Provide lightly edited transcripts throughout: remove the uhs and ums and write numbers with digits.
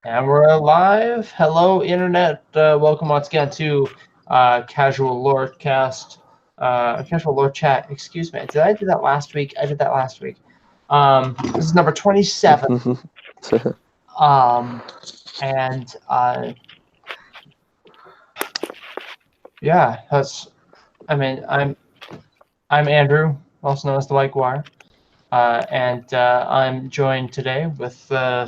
And we're live. Hello, Internet. Welcome once again to Casual Lorecast. Casual Lore Chat. Excuse me. Did I do that last week? I did that last week. This is number 27. And yeah, that's. I'm Andrew, also known as the White Guar. And I'm joined today with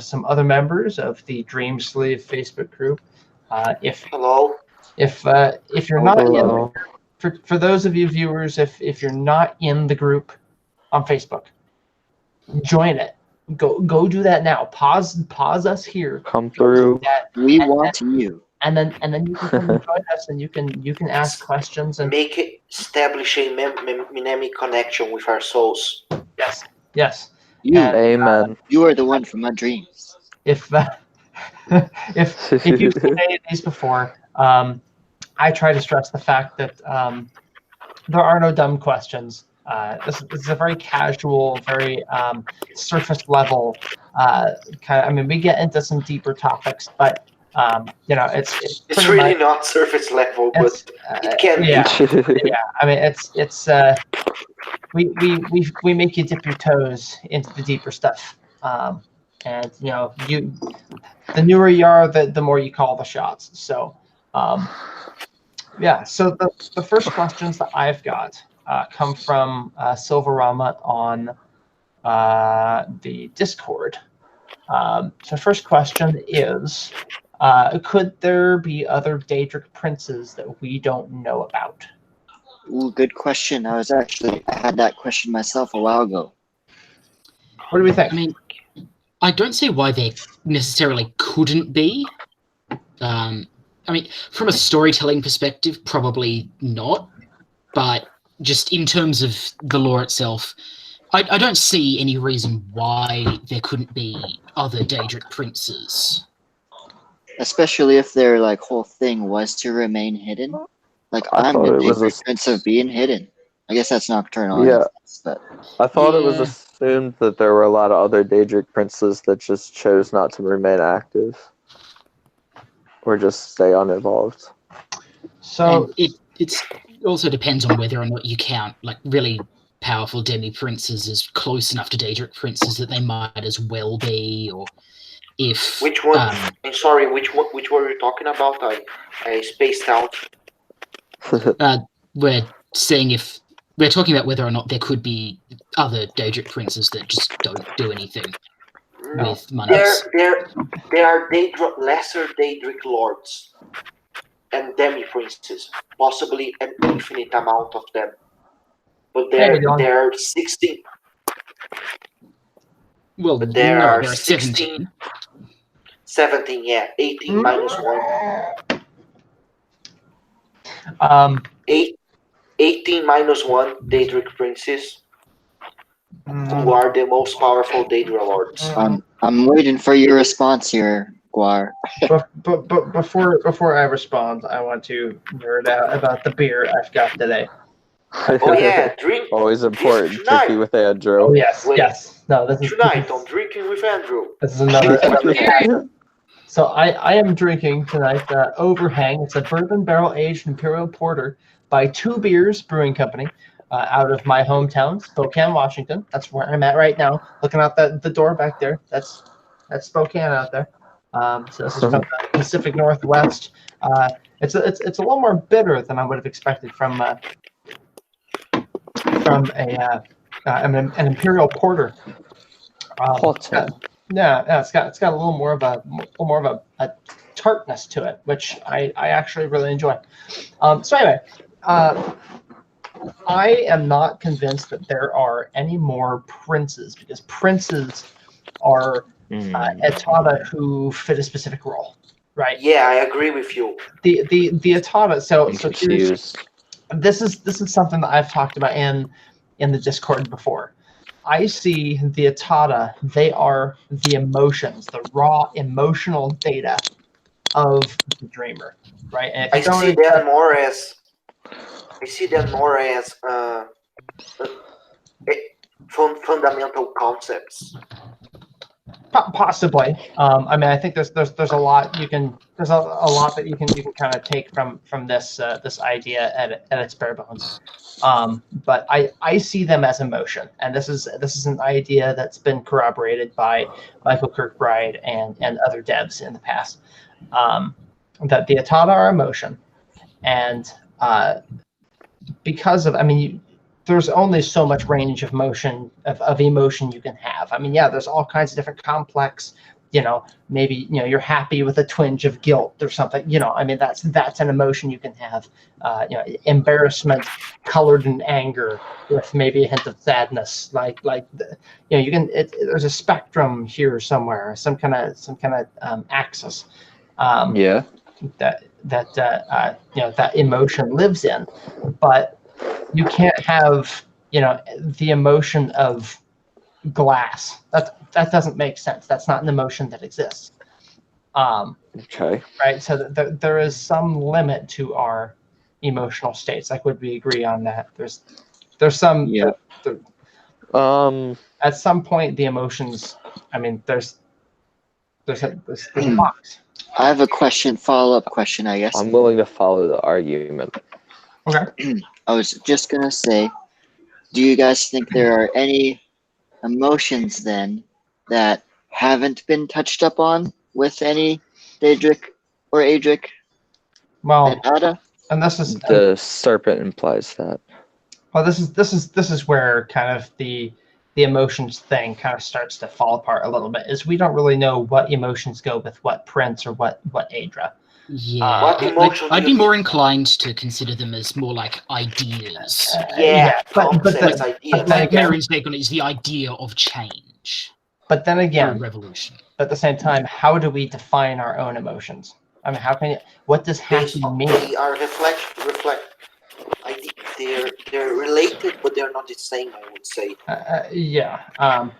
some other members of the Dream Sleeve Facebook group. Hello. If you're not Hello. for those of you viewers, if you're not in the group on Facebook, join it. Go do that now. Pause us here. Come through. We want you. And then you can come and join us, and you can ask questions and Establish a dynamic connection with our souls. yes. You, Amen. you are the one from my dreams. If you've seen any of these before, I try to stress the fact that there are no dumb questions. This is a very casual, very surface level kind of. I mean, we get into some deeper topics, but it's really not surface level, but it can be. Yeah. I mean, it's we make you dip your toes into the deeper stuff. And the newer you are, the more you call the shots. So, So the first questions that I've got come from Silverama on the Discord. So first question is, could there be other Daedric princes that we don't know about? Ooh, good question. I had that question myself a while ago. What do we think? I mean, I don't see why there necessarily couldn't be. I mean, from a storytelling perspective, probably not. But just in terms of the lore itself, I don't see any reason why there couldn't be other Daedric princes. Especially if their whole thing was to remain hidden. I'm the Daedric prince of being hidden. I guess that's nocturnal. Yeah. But I thought it was assumed that there were a lot of other Daedric princes that just chose not to remain active. Or just stay uninvolved. So and it also depends on whether or not you count really powerful demi-princes as close enough to Daedric princes that they might as well be, or if which one? I'm sorry, which were you talking about? I spaced out. We're seeing if we're talking about whether or not there could be other Daedric princes that just don't do anything with money. There are lesser Daedric lords and demi-princes, possibly an infinite amount of them. But there are 16. Well, but there are 17. 17, yeah. 18 minus 1. 18 minus 1 Daedric princes, who are the most powerful Daedra lords. I'm waiting for your response here, Guar. but before I respond, I want to nerd out about the beer I've got today. Oh yeah, drink. Always important. Drinking with Andrew. Oh yes. No, this is tonight on Drinking with Andrew. This is another. So I am drinking tonight Overhang. It's a bourbon barrel aged imperial porter by Two Beers Brewing Company, out of my hometown, Spokane, Washington. That's where I'm at right now, looking out the door back there. That's Spokane out there. So this is from the Pacific Northwest. It's a little more bitter than I would have expected from an imperial porter. It's got a little more of a tartness to it, which I actually really enjoy. So anyway, I am not convinced that there are any more princes, because princes are Etata who fit a specific role, right? Yeah, I agree with you. The Etata. So confused. This is something that I've talked about in the Discord before. I see the Etata, they are the emotions, the raw emotional data of the dreamer, right? And I see them more as fundamental concepts. Possibly. I mean, I think there's a lot you can there's a lot that you can kind of take from this this idea at its bare bones. But I see them as emotion, and this is an idea that's been corroborated by Michael Kirkbride and other devs in the past. That the Atata are emotion, and because of there's only so much range of motion of emotion you can have. I mean, yeah, there's all kinds of different complex, maybe you're happy with a twinge of guilt or something. I mean, that's an emotion you can have. Embarrassment colored in anger with maybe a hint of sadness. You can. There's a spectrum here somewhere, some kind of axis. Yeah. That that emotion lives in, but you can't have the emotion of glass. That doesn't make sense. That's not an emotion that exists. Okay. Right. So there is some limit to our emotional states. Like, would we agree on that? There's some. Yeah. At some point, the emotions. I mean, there's a box. I have a follow-up question, I guess. I'm willing to follow the argument. Okay. I was just gonna say, do you guys think there are any emotions then that haven't been touched up on with any Daedric or Adric Well, and Ada? and this is The serpent implies that. well, this is where kind of the emotions thing kind of starts to fall apart a little bit. Is we don't really know what emotions go with what prince or what Adra. Yeah, What emotion I'd do be you more think? inclined to consider them as more like ideas. but concepts, ideas. then Like again- Marin's take on it is the idea of change But then through again, revolution. at the same time, how do we define our own emotions? I mean, how can you? What does happy mean? They are reflect. I think they're related, but they're not the same. I would say. Yeah. But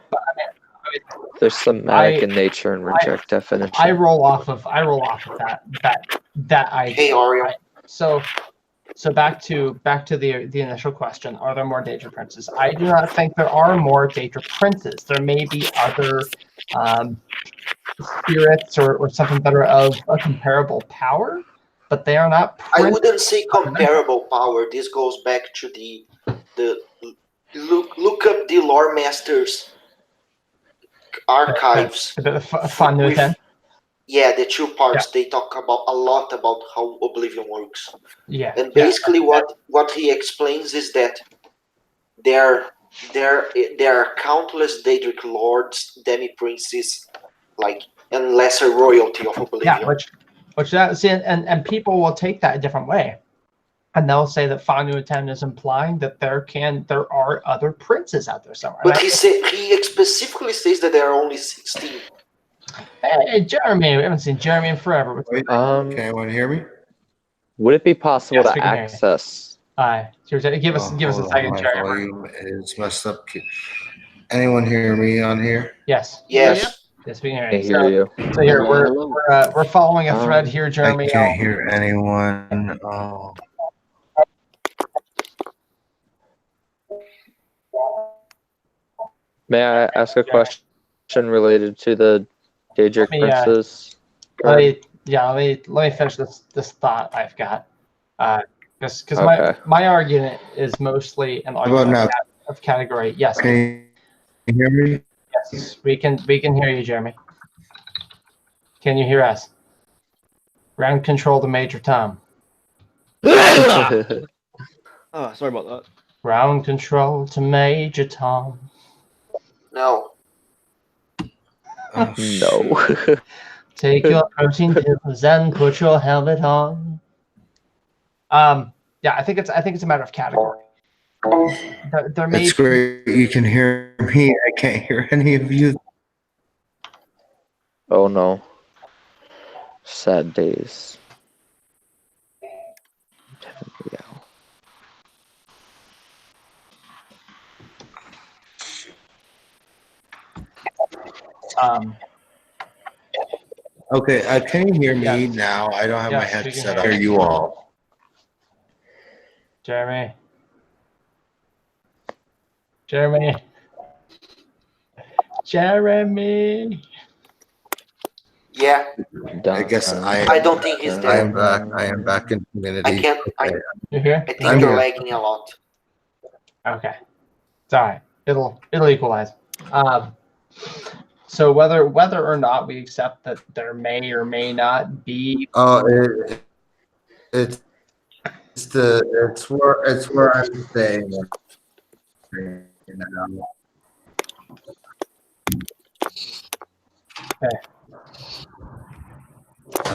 There's somatic in nature and reject definition. I roll off of that idea. Hey, Ariel. Right? So back to the initial question: are there more Daedra princes? I do not think there are more Daedra princes. There may be other spirits or something that are of a comparable power, but they are not princes. I wouldn't say comparable power. This goes back to the look up the lore masters archives. A bit of fun with them. Yeah, the two parts. They talk about a lot about how Oblivion works. Yeah. And basically, what he explains is that there are countless Daedric lords, demi princes, and lesser royalty of Oblivion. Yeah, which and people will take that a different way, and they'll say that Fanuiten is implying that there are other princes out there somewhere. But he specifically says that there are only 16. Hey, Jeremy, we haven't seen Jeremy in forever. Can anyone hear me? Would it be possible Yes, we to can hear you. access? Give us a second, my Jeremy. volume is messed up. Anyone hear me on here? Yes, Yes. yes, we can I hear hear you. you. So here Hello. we're following a thread here, Jeremy. I can't hear anyone. May I ask a question related to the Daedric Let me, princes? Let me finish this thought I've got. Because Okay. my argument is mostly an How about argument now? of category. Yes, Can you hear me? yes, we can hear you, Jeremy. Can you hear us? Ground control to Major Tom. Oh, sorry about that. Ground control to Major Tom. No. Oh, No. Take your protein pills and put your helmet on. Yeah, I think it's a matter of category. There may That's great. You can hear me. I can't hear any of you. Oh no. Sad days. Okay, can you hear me Yes. now? I don't have my Yes, we can headset. hear I hear you all. Jeremy. Jeremy. Yeah, I guess I don't think he's I there. am back. I am back in I community. can't. Okay. You here? I think I'm you're here. lagging a lot. Okay. It's all right. It'll equalize. So whether or not we accept that there may or may not be Oh, it's where I'm staying. You know.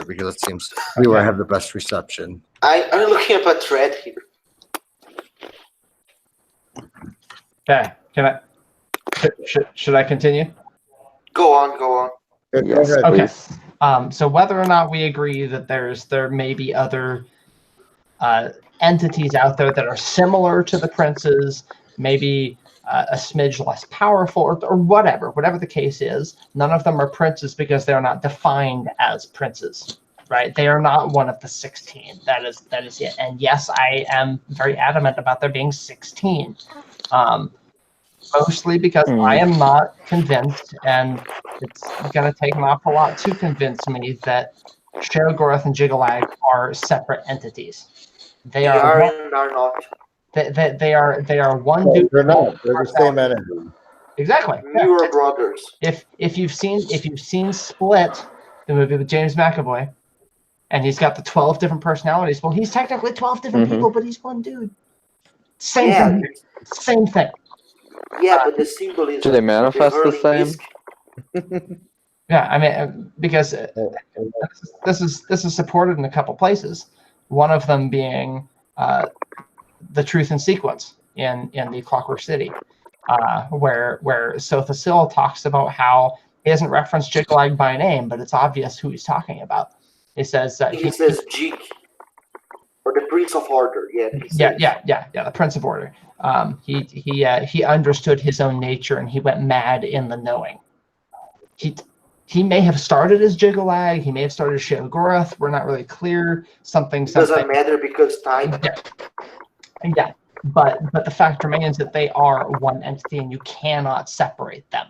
Because it seems to be where I have the best reception. I'm looking up a thread here. okay. Can I should I continue? Go on, go on. Go Yes, ahead. Okay. please. So whether or not we agree that there may be other entities out there that are similar to the princes, maybe a smidge less powerful, or whatever the case is, none of them are princes because they're not defined as princes, right? They are not one of the 16. That is it. And yes, I am very adamant about there being 16. Mostly because I am not convinced, and it's going to take an awful lot to convince me that Sheogorath and Jiggalag are separate entities. They are and are not. they are one No, dude. they're not. They're the same entity. Exactly. Yeah. Mirror brothers. If you've seen Split, the movie with James McAvoy, and he's got the 12 different personalities. Well, he's technically 12 different people, but he's one dude. Same thing. Same thing. Yeah, but the symbolism. Do they manifest the hurling same? Yeah, I mean, because this is supported in a couple places. One of them being the Truth in Sequence in the Clockwork City, where Sotha talks about how he hasn't referenced Jiggalag by name, but it's obvious who he's talking about. He says he says Jig, or the Prince of Order. Yeah. The Prince of Order. He understood his own nature and he went mad in the knowing. He may have started as Jiggalag. He may have started as Sheogorath. We're not really clear. Something. Doesn't matter because time. Yeah. But the fact remains that they are one entity and you cannot separate them.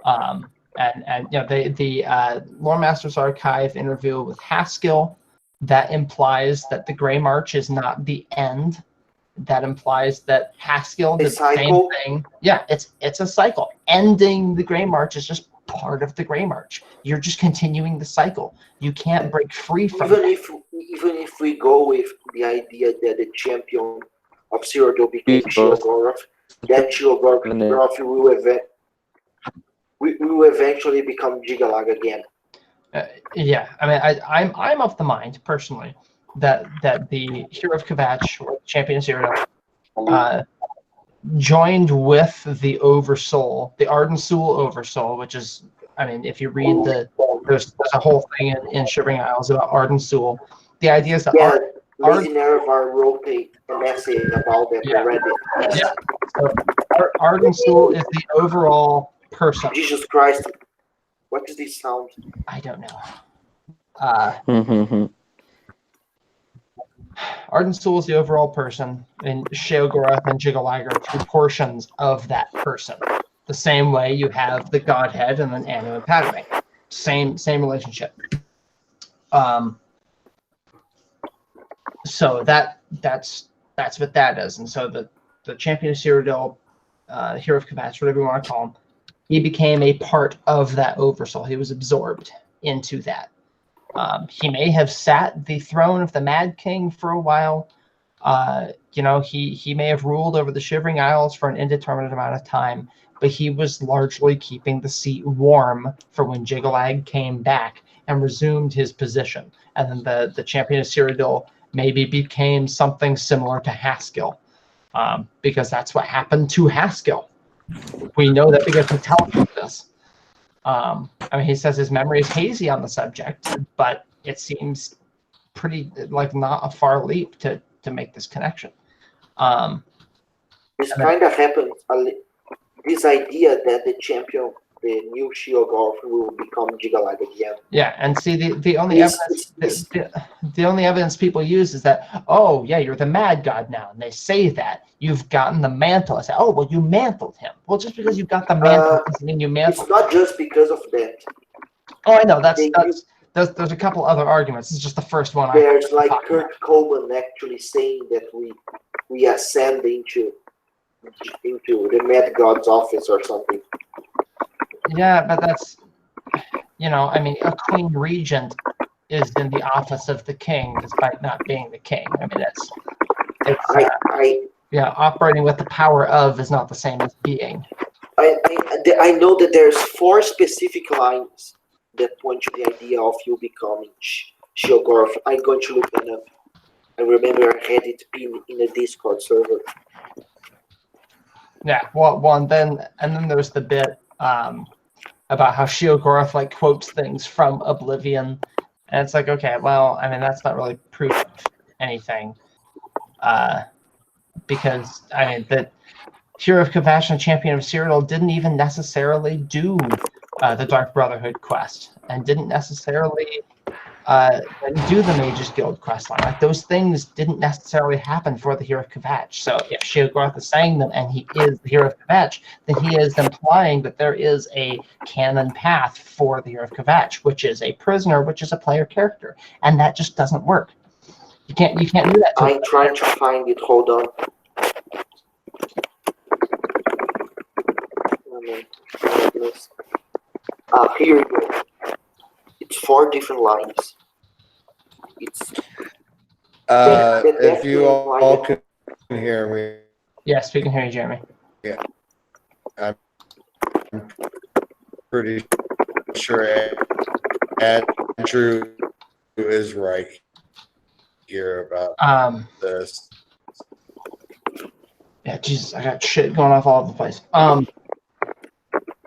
And you know, the Lore Masters Archive interview with Haskell, that implies that the Grey March is not the end. That implies that Haskell did the same thing. Yeah, it's a cycle. Ending the Grey March is just part of the Grey March. You're just continuing the cycle. You can't break free from it. Even if we go with the idea that the champion of Cyrodiil became Sheogorath, that Sheogorath will eventually become Jiggalag again. Yeah, I mean, I'm of the mind personally that the Hero of Kvatch, or Champion of Cyrodiil, joined with the Oversoul, the Ardensoul Oversoul, which is, I mean, if you read there's a whole thing in Shivering Isles about Ardensoul. The idea is that Lady Nerevar wrote an essay about that already. Yeah. So Ardensoul is the overall person. Jesus Christ. What is this sound? I don't know. Ardensoul is the overall person, and Sheogorath and Jiggalag are two portions of that person. The same way you have the Godhead and then Anu and Padme. Same relationship. So that's what that is. And so the Champion of Cyrodiil, Hero of Kvatch, whatever you want to call him, he became a part of that Oversoul. He was absorbed into that. He may have sat the throne of the Mad King for a while. You know, he may have ruled over the Shivering Isles for an indeterminate amount of time, but he was largely keeping the seat warm for when Jiggalag came back and resumed his position. And then the Champion of Cyrodiil maybe became something similar to Haskell, because that's what happened to Haskell. We know that because he tells us. I mean, he says his memory is hazy on the subject, but it seems pretty like not a far leap to make this connection. This kind of happened. This idea that the champion, the new Sheogorath, will become Jiggalag again. Yeah, and see the only evidence the only evidence people use is that, oh yeah, you're the mad god now, and they say that you've gotten the mantle. I say, oh well, you mantled him. Well, just because you got the mantle doesn't mean you mantled. It's not just because of that. Oh, I know. There's a couple other arguments. It's just the first one. There's like Kurt Coleman actually saying that we ascend into the Mad God's office or something. Yeah, but that's, I mean, a queen regent is in the office of the king despite not being the king. I mean, operating with the power of is not the same as being. I know that there's 4 specific lines that point to the idea of you becoming Sheogorath. I'm going to look them up. I remember I had it pinned in a Discord server. Yeah, well, and then there's the bit about how Sheogorath like quotes things from Oblivion, and it's like, okay, well, I mean, that's not really proof of anything, because I mean the Hero of Compassion, Champion of Cyrodiil didn't even necessarily do the Dark Brotherhood quest, and didn't necessarily do the Mages Guild questline. Like, those things didn't necessarily happen for the Hero of Kvatch. So if Sheogorath is saying them and he is the Hero of Kvatch, then he is implying that there is a canon path for the Hero of Kvatch, which is a prisoner, which is a player character, and that just doesn't work. You can't do that. I'm trying to find it. Hold on. Here we go. It's 4 different lines. It's if you all can hear me. Yes, we can hear you, Jeremy. Yeah. I'm pretty sure Andrew is right here about this. Yeah, Jesus, I got shit going off all over the place.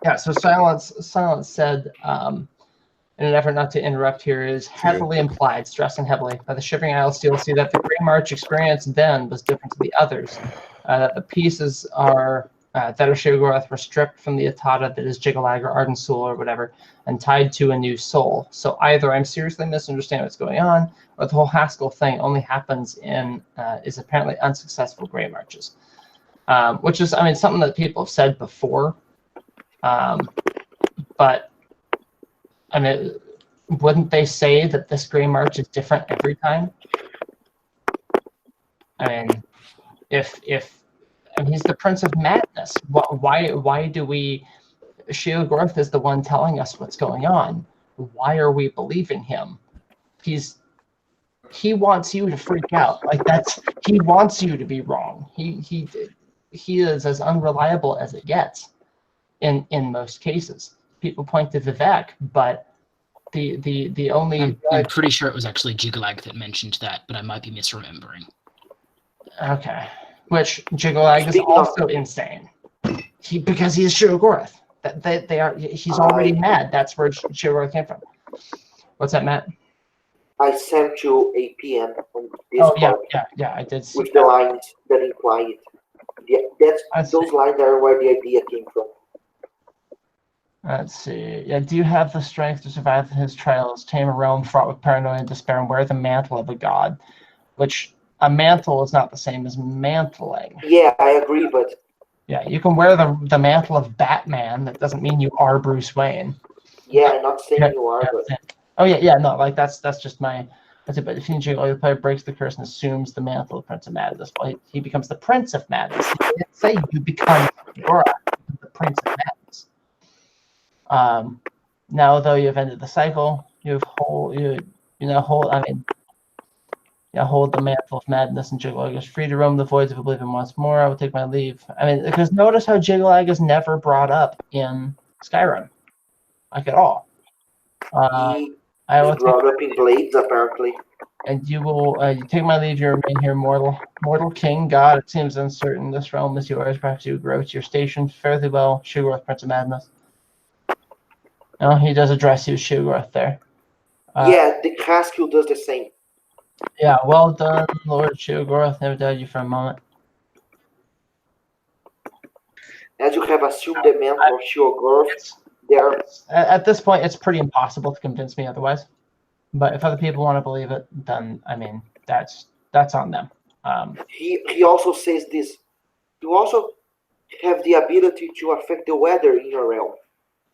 Yeah, so Silence said, in an effort not to interrupt here, is heavily implied, stressing heavily by the Shivering Isles DLC that the Grey March experience then was different to the others. That the pieces that are Sheogorath were stripped from the Atata that is Jiggalag or Arden Soul or whatever, and tied to a new soul. So either I'm seriously misunderstanding what's going on, or the whole Haskell thing only happens is apparently unsuccessful Grey Marches. Which is, I mean, something that people have said before. But I mean, wouldn't they say that this Grey March is different every time? I mean, if he's the Prince of Madness, why do we? Sheogorath is the one telling us what's going on. Why are we believing him? He wants you to freak out. Like, he wants you to be wrong. He is as unreliable as it gets in most cases. People point to Vivek, but the only... I'm pretty sure it was actually Jiggalag that mentioned that, but I might be misremembering. Okay. Which Jiggalag is also insane. Because he is Sheogorath. He's already mad. That's where Sheogorath came from. What's that, Matt? I sent you a PM on Discord. Oh, yeah, I did see with the lines that imply it. Yeah, those lines are where the idea came from. Let's see. Yeah, do you have the strength to survive his trials, tame a realm fraught with paranoia and despair, and wear the mantle of a god? Which, a mantle is not the same as mantling. Yeah, I agree, but... Yeah, you can wear the mantle of Batman. That doesn't mean you are Bruce Wayne. Yeah, I'm not saying you are, but... Oh, yeah, no, like, that's just my... That's it, but if the player breaks the curse and assumes the mantle of Prince of Madness, well, he becomes the Prince of Madness. He didn't say you become the Prince of Madness. Now, though you have ended the cycle, hold the mantle of madness, and Jiggalag is free to roam the voids of Oblivion once more. I will take my leave. I mean, because notice how Jiggalag is never brought up in Skyrim, like at all. I was brought up in Blades, apparently. And you will take my leave. You remain here, mortal king, god. It seems uncertain. This realm is yours. Perhaps you grow to your station. Fairly well, Sheogorath, Prince of Madness. No, he does address you, Sheogorath, there. Yeah, the Haskell does the same. Yeah, well done, Lord Sheogorath. Never doubted you for a moment. As you have assumed the mantle of Sheogorath, at this point, it's pretty impossible to convince me otherwise. But if other people want to believe it, then, I mean, that's on them. He also says this. You also have the ability to affect the weather in your realm.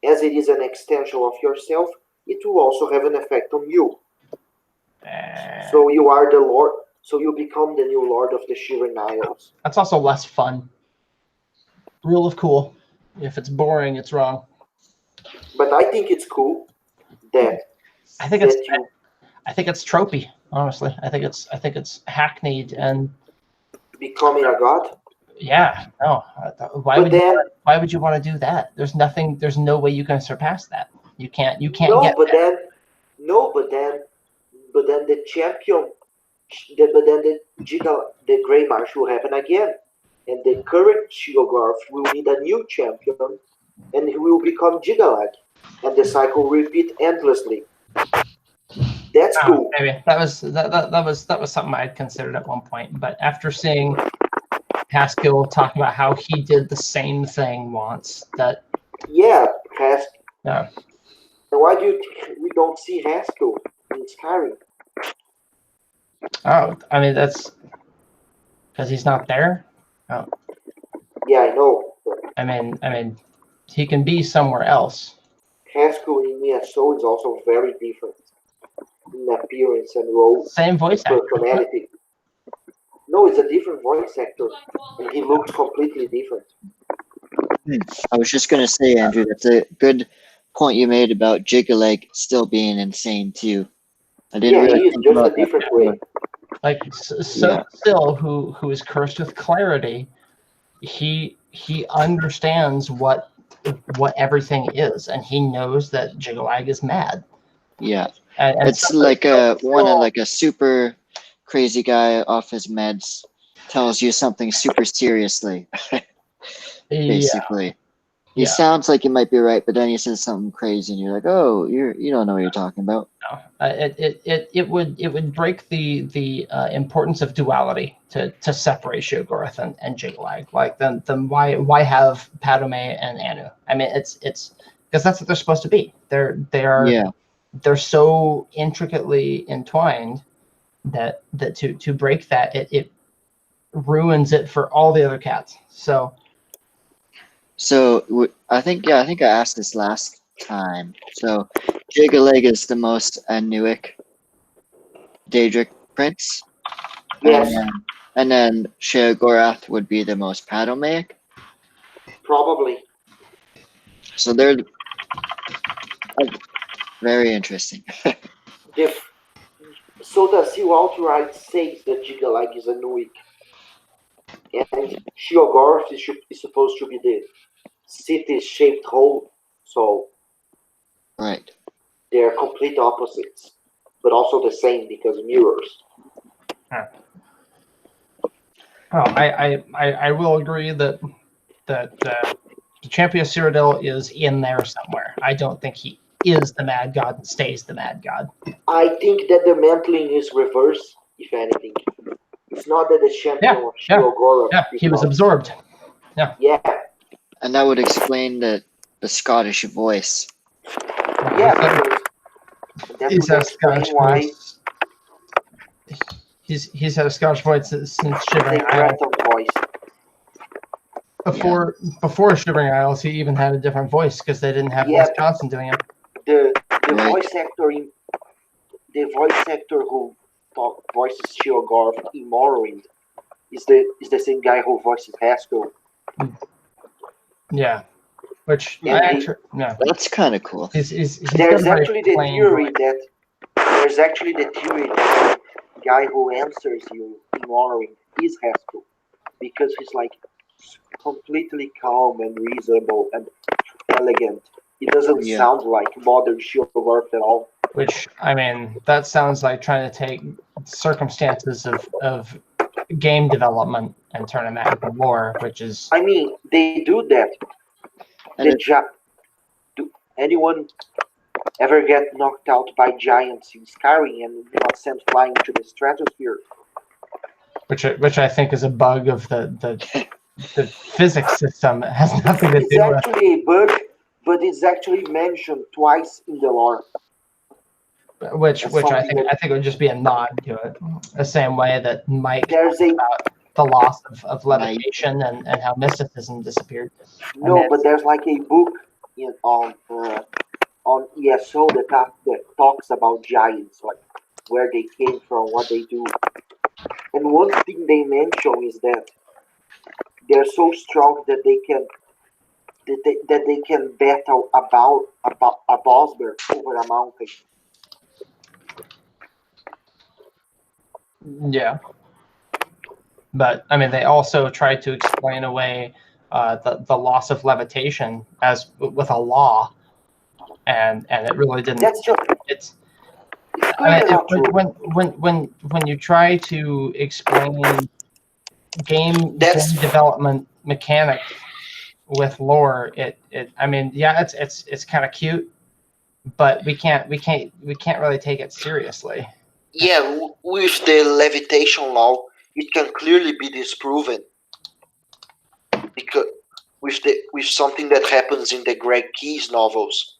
As it is an extension of yourself, it will also have an effect on you. Eh, So you are the Lord. So you become the new Lord of the Shivering Isles. that's also less fun. Rule of cool. If it's boring, it's wrong. But I think it's cool that I think it's that you I think it's tropey. Honestly, I think it's hackneyed and becoming a god. yeah. No, why But would then why would you want to do that? There's nothing. There's no way you can surpass that. You can't no, get but there. then no, but then the champion, but then the Grey March will happen again, and the current Shigogorth will need a new champion, and he will become Gigalag, and the cycle will repeat endlessly. That's cool. Maybe that was something I'd considered at one point, but after seeing Haskell talk about how he did the same thing once, that Yeah, Haskell. yeah. And why do you think we don't see Haskell in Skyrim? Oh, I mean that's because he's not there. Oh, Yeah, I know. I mean, he can be somewhere else. Haskell in ESO is also very different in appearance and role Same voice and actor. personality. No, it's a different voice actor, and he looks completely different. I was just gonna say, Andrew, that's a good point you made about Jigaleg still being insane too. I didn't Yeah, really he is think just about a that different before. way. Like Yeah. Syl, who is cursed with clarity, he understands what everything is, and he knows that Jigalag is mad. Yeah, And it's Syl- like a Syl- like a super crazy guy off his meds tells you something super seriously. yeah, Basically, he yeah. sounds like he might be right, but then he says something crazy, and you're like, "Oh, you don't know what you're talking about." No. It would break the importance of duality to separate Shoggoth and Jigalag. Like then why have Padme and Anu? I mean it's because that's what they're supposed to be. Yeah, They're so intricately entwined that to break that it ruins it for all the other cats. So I think I asked this last time. So Jigaleg is the most Anuic Daedric prince, Yes, and then Sheogorath would be the most Padomaic. probably. So they're very interesting. The, so the Seal outright says that Gigalag is a Nuik, and Shiogorth is supposed to be the city-shaped hole. So Right. they're complete opposites, but also the same because mirrors. well, I will agree that the champion Cyrodiil is in there somewhere. I don't think he is the Mad God and stays the Mad God. I think that the mantling is reverse, if anything. It's not that the champion of Shiogorth Yeah, he was absorbed. Yeah, And that would explain the Scottish voice. yeah, because that He's would had a explain Scottish why voice. He's had a Scottish voice since the Shivering Isles. Breton voice. Before Shivering Isles, he even had a different voice because they didn't have Yeah. Wisconsin doing it. The Right. voice actor who voices Shiogorth in Morrowind is the same guy who voices Haskell. Yeah, which Yeah, That's kind of cool. he's there's got a very actually the plain theory voice. that the guy who answers you in Morrowind is Haskell because he's like completely calm and reasonable and elegant. He doesn't Yeah. sound like modern Shiogorth at all. Which I mean, that sounds like trying to take circumstances of game development and turn them out into lore, which is I mean, they do that. And Do anyone ever get knocked out by giants in Skyrim and not sent flying to the stratosphere? which I think is a bug of the physics system. It has nothing to It's do with. actually a bug, but it's actually mentioned twice in the lore. Which That's I something think it would just be a nod to it, the same way that Mike There's talked a about the loss of levitation and how mysticism disappeared. no, but there's like a book in on ESO that talks about giants, like where they came from, what they do. And one thing they mention is that they're so strong that they can battle about a boss bear over a mountain. Yeah. But I mean, they also tried to explain away the loss of levitation as with a law, and it really didn't. That's just It's clearly not true. when you try to explain game development mechanics with lore, it I mean, yeah, it's kind of cute, but we can't really take it seriously. Yeah, with the levitation law, it can clearly be disproven because with something that happens in the Greg Keyes novels.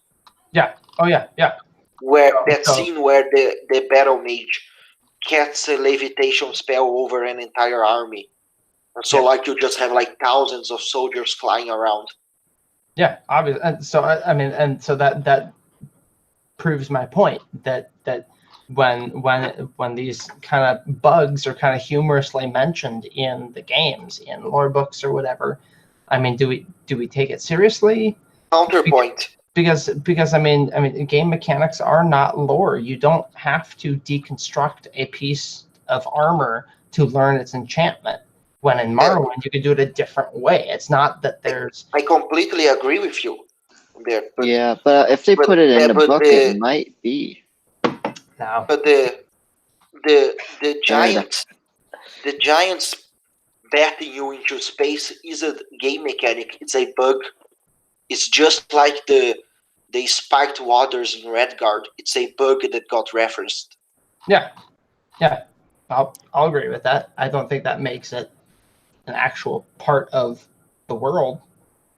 Yeah. Oh yeah. Yeah. Where that scene where the battle mage casts a levitation spell over an entire army, and so like you just have like thousands of soldiers flying around. Yeah, obviously. And so I mean, and so that proves my point that when these kind of bugs are kind of humorously mentioned in the games, in lore books or whatever, I mean, do we take it seriously? Counterpoint. Because I mean game mechanics are not lore. You don't have to deconstruct a piece of armor to learn its enchantment. When in Morrowind, you can do it a different way. It's not that there's. I completely agree with you there. But if they put it in the book, it might be. No. But the giants batting you into space is a game mechanic. It's a bug. It's just like the spiked waters in Redguard. It's a bug that got referenced. Yeah. I'll agree with that. I don't think that makes it an actual part of the world.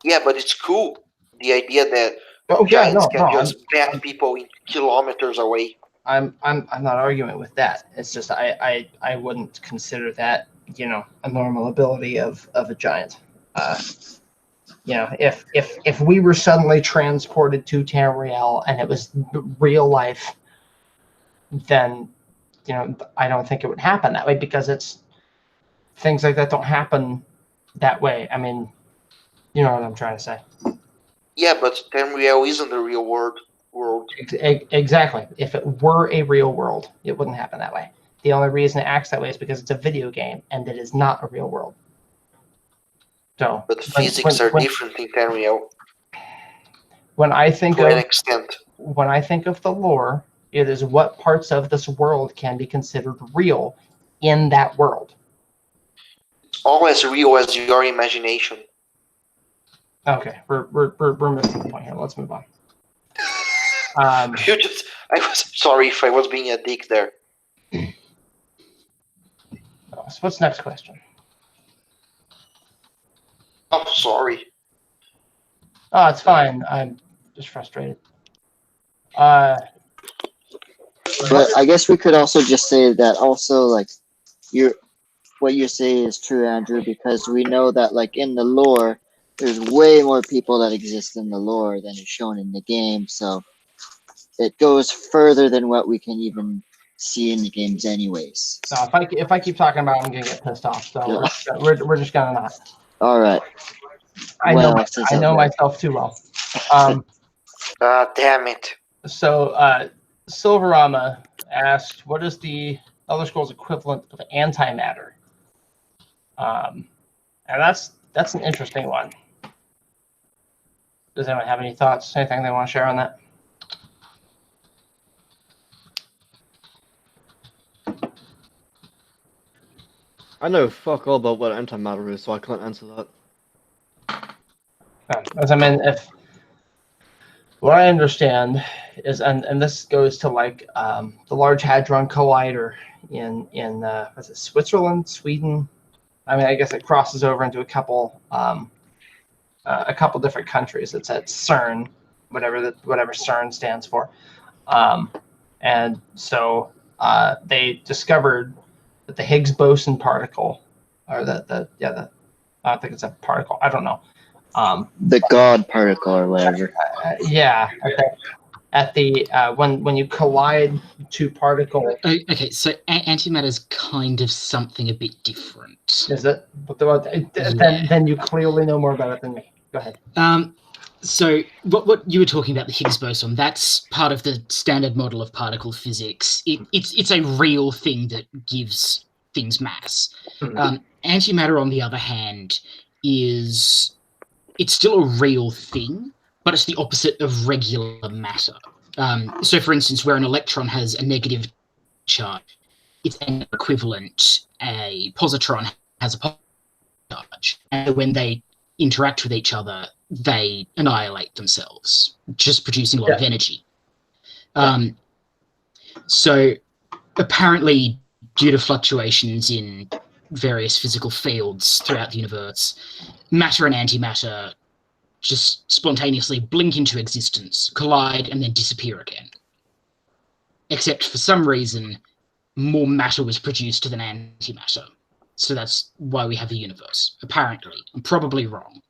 Yeah, but it's cool. The idea that giants can just bat people kilometers away. I'm not arguing with that. It's just I wouldn't consider that, a normal ability of a giant. If we were suddenly transported to Tamriel and it was real life, then I don't think it would happen that way, because things like that don't happen that way. I mean, you know what I'm trying to say. Yeah, but Tamriel isn't the real world. Exactly. If it were a real world, it wouldn't happen that way. The only reason it acts that way is because it's a video game and it is not a real world. So, but physics are different in Tamriel. When I think to an extent. When I think of the lore, it is what parts of this world can be considered real in that world. It's all as real as your imagination. Okay, we're missing the point here. Let's move on. I was sorry if I was being a dick there. So what's the next question? I'm sorry. Oh, it's fine. I'm just frustrated. But I guess we could also just say that also, like, what you say is true, Andrew, because we know that, like, in the lore, there's way more people that exist in the lore than is shown in the game, so it goes further than what we can even see in the games anyways. No, if I keep talking about it, I'm gonna get pissed off, so we're just gonna not. All right. I know myself too well. Damn it. So, Silverama asked, what is the Elder Scrolls equivalent of antimatter? And that's an interesting one. Does anyone have any thoughts? Anything they want to share on that? I know fuck all about what antimatter is, so I can't answer that. As I mean, if what I understand is, and this goes to like the Large Hadron Collider in was it Switzerland, Sweden? I mean, I guess it crosses over into a couple different countries. It's at CERN, whatever CERN stands for, and so they discovered that the Higgs boson particle, or I don't think it's a particle. I don't know. The God particle or whatever. Yeah. Okay. at the when you collide two particles. Okay, so antimatter is kind of something a bit different. Is it? But then you clearly know more about it than me. Go ahead. So what you were talking about, the Higgs boson, that's part of the standard model of particle physics. It's a real thing that gives things mass. Antimatter, on the other hand, it's still a real thing, but it's the opposite of regular matter. So, for instance, where an electron has a negative charge, its equivalent, a positron has a positive charge, and when they interact with each other, they annihilate themselves, just producing a lot of energy. So apparently, due to fluctuations in various physical fields throughout the universe, matter and antimatter just spontaneously blink into existence, collide, and then disappear again. Except for some reason, more matter was produced than antimatter. So that's why we have a universe, apparently. I'm probably wrong.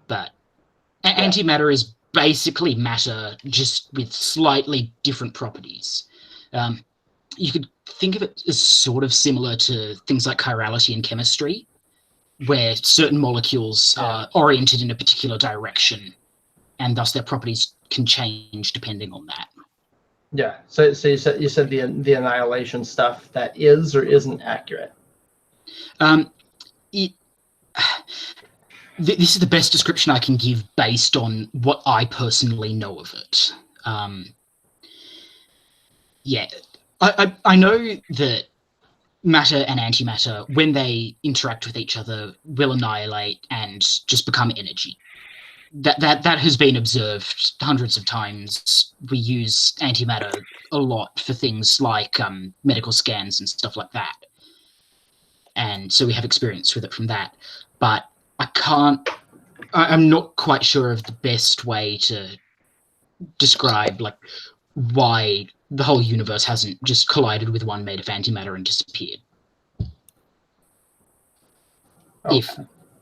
But antimatter is basically matter, just with slightly different properties. You could think of it as sort of similar to things like chirality in chemistry, where certain molecules are oriented in a particular direction, and thus their properties can change depending on that. Yeah. So you said the annihilation stuff, that is or isn't accurate. This is the best description I can give based on what I personally know of it. I know that matter and antimatter, when they interact with each other, will annihilate and just become energy. That has been observed hundreds of times. We use antimatter a lot for things like medical scans and stuff like that. And so we have experience with it from that. But I'm not quite sure of the best way to describe like why the whole universe hasn't just collided with one made of antimatter and disappeared. Okay.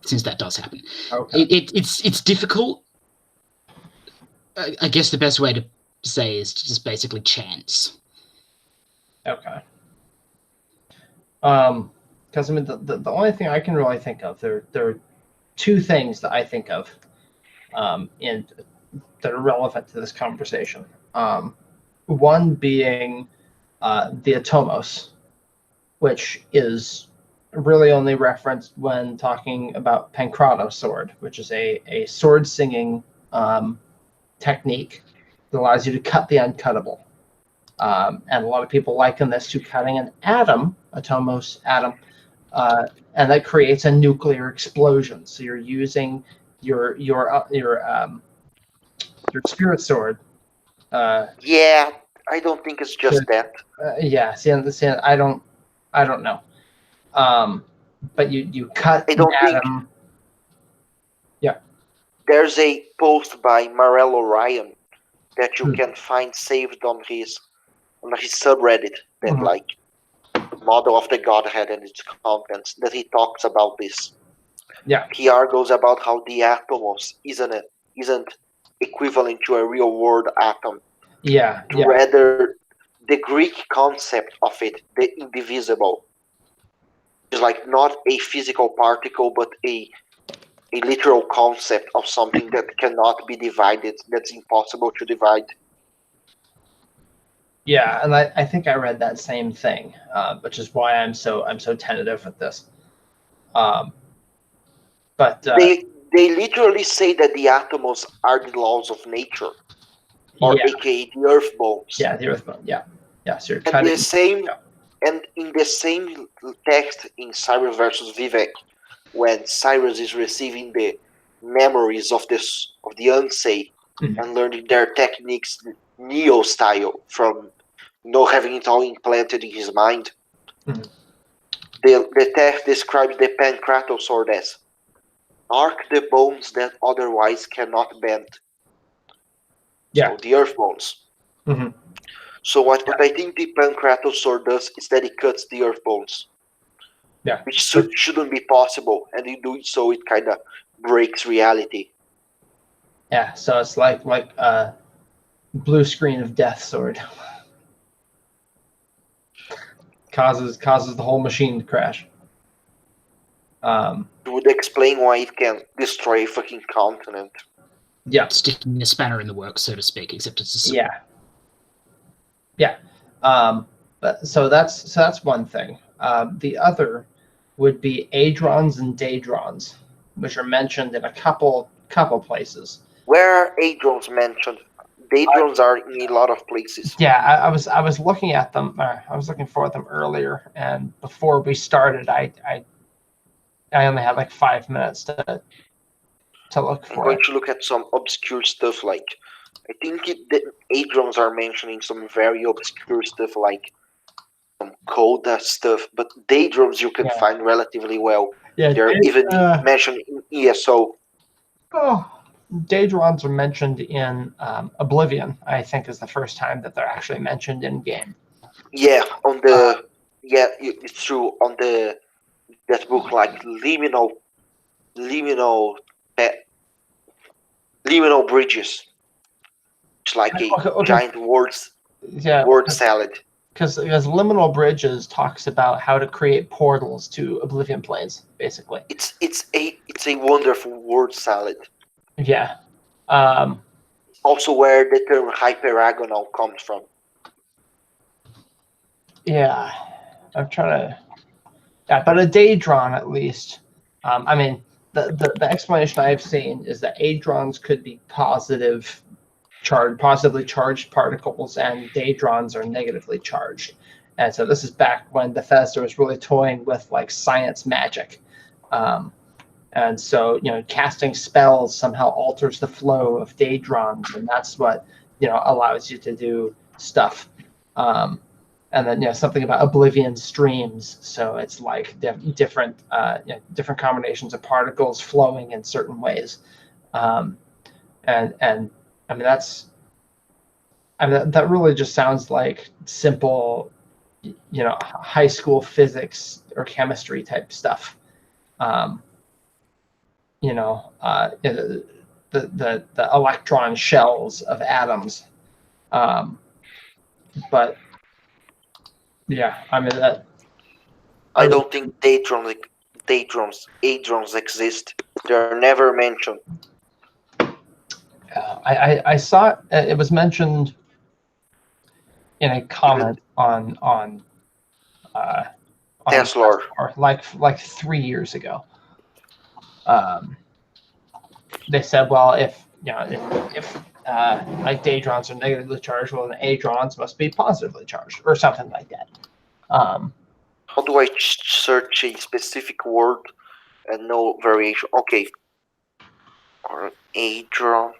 Since that does happen. Okay. It's difficult. I guess the best way to say is just basically chance. Okay. Because I mean, the only thing I can really think of, there are two things that I think of, and that are relevant to this conversation. One being the atomos, which is really only referenced when talking about Pancrato sword, which is a sword singing technique that allows you to cut the uncuttable. And a lot of people liken this to cutting an atom, atomos atom, and that creates a nuclear explosion. So you're using your spirit sword. Yeah, I don't think it's just that. Yeah, see, I don't know. But you cut I don't atom. think. Yeah. There's a post by Marello Ryan that you can find saved on his subreddit that like Model of the Godhead and its contents, that he talks about this. Yeah. He argues about how the atomos isn't equivalent to a real world atom. Yeah. Rather, the Greek concept of it, the indivisible, is like not a physical particle, but a literal concept of something that cannot be divided, that's impossible to divide. Yeah, and I think I read that same thing, which is why I'm so tentative with this. But they literally say that the atomos are the laws of nature, or aka the earth bones. Yeah, the earth bone. Yeah. So you're and cutting. And in the same text in Cyrus versus Vivek, when Cyrus is receiving the memories of the Unsay and learning their techniques Neo style from having it all implanted in his mind. The text describes the Pancrato sword as arc the bones that otherwise cannot bend. Yeah. So the earth bones. So what I think the Pancrato sword does is that it cuts the earth bones. Yeah. Which shouldn't be possible, and in doing so it kind of breaks reality. Yeah, so it's like blue screen of death sword. Causes the whole machine to crash. It would explain why it can destroy a fucking continent. Yeah. Sticking a spanner in the works, so to speak, except it's a sword. Yeah. Yeah. But so that's one thing. The other would be hadrons and daedrons, which are mentioned in a couple places. Where are hadrons mentioned? Hadrons are in a lot of places. Yeah, I was looking at them. I was looking for them earlier, and before we started, I only had like 5 minutes to look I'm for going it. to look at some obscure stuff like I think the hadrons are mentioning some very obscure stuff like some coda stuff, but daedrons you can Yeah. find relatively well. Yeah, They're even mentioned in ESO. Daedrons are mentioned in Oblivion. I think is the first time that they're actually mentioned in game. Yeah, on the it's true on that book like liminal bridges. It's like a Okay. giant word Yeah, salad. because liminal bridges talks about how to create portals to Oblivion planes, basically. It's a wonderful word salad. Yeah. Also, where the term hyperagonal comes from. Yeah, I'm trying to. Yeah, but a daedron at least. I mean, the explanation I've seen is that hadrons could be positively charged particles, and daedrons are negatively charged. And so this is back when Bethesda was really toying with like science magic. And so, casting spells somehow alters the flow of daedrons, and that's what, allows you to do stuff. And then, something about Oblivion streams. So it's like different combinations of particles flowing in certain ways. And I mean, that really just sounds like simple, high school physics or chemistry type stuff. The electron shells of atoms. But yeah, I mean that. I don't think hadrons exist. They're never mentioned. I saw it. It was mentioned in a comment on Tesla. like 3 years ago. They said, well, if like daedrons are negatively charged, well, then hadrons must be positively charged, or something like that. How do I search a specific word and no variation? Okay. Or hadron.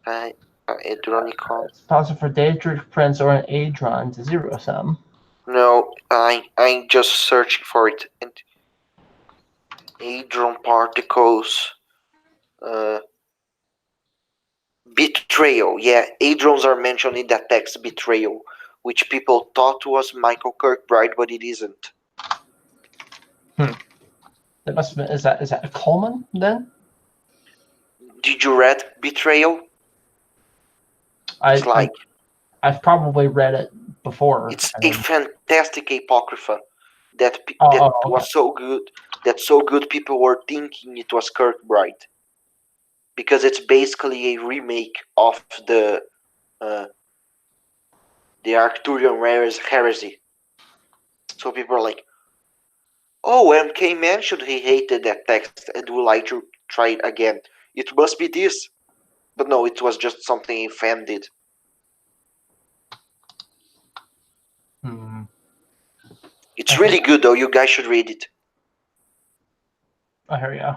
Hadronicon. It's possible for daedric prince or an hadron to zero sum. No, I'm just searching for it. And hadron particles. Betrayal. Yeah, hadrons are mentioned in that text. Betrayal, which people thought was Michael Kirkbride, but it isn't. That must have been. Is that a Coleman then? Did you read Betrayal? I've probably read it before. It's a fantastic apocrypha that okay. was so good people were thinking it was Kirkbride, because it's basically a remake of the Arcturian heresy. So people are like, oh, MK mentioned he hated that text and would like to try it again. It must be this. But no, it was just something a fan did. It's really good, though. You guys should read it. Oh, here we go.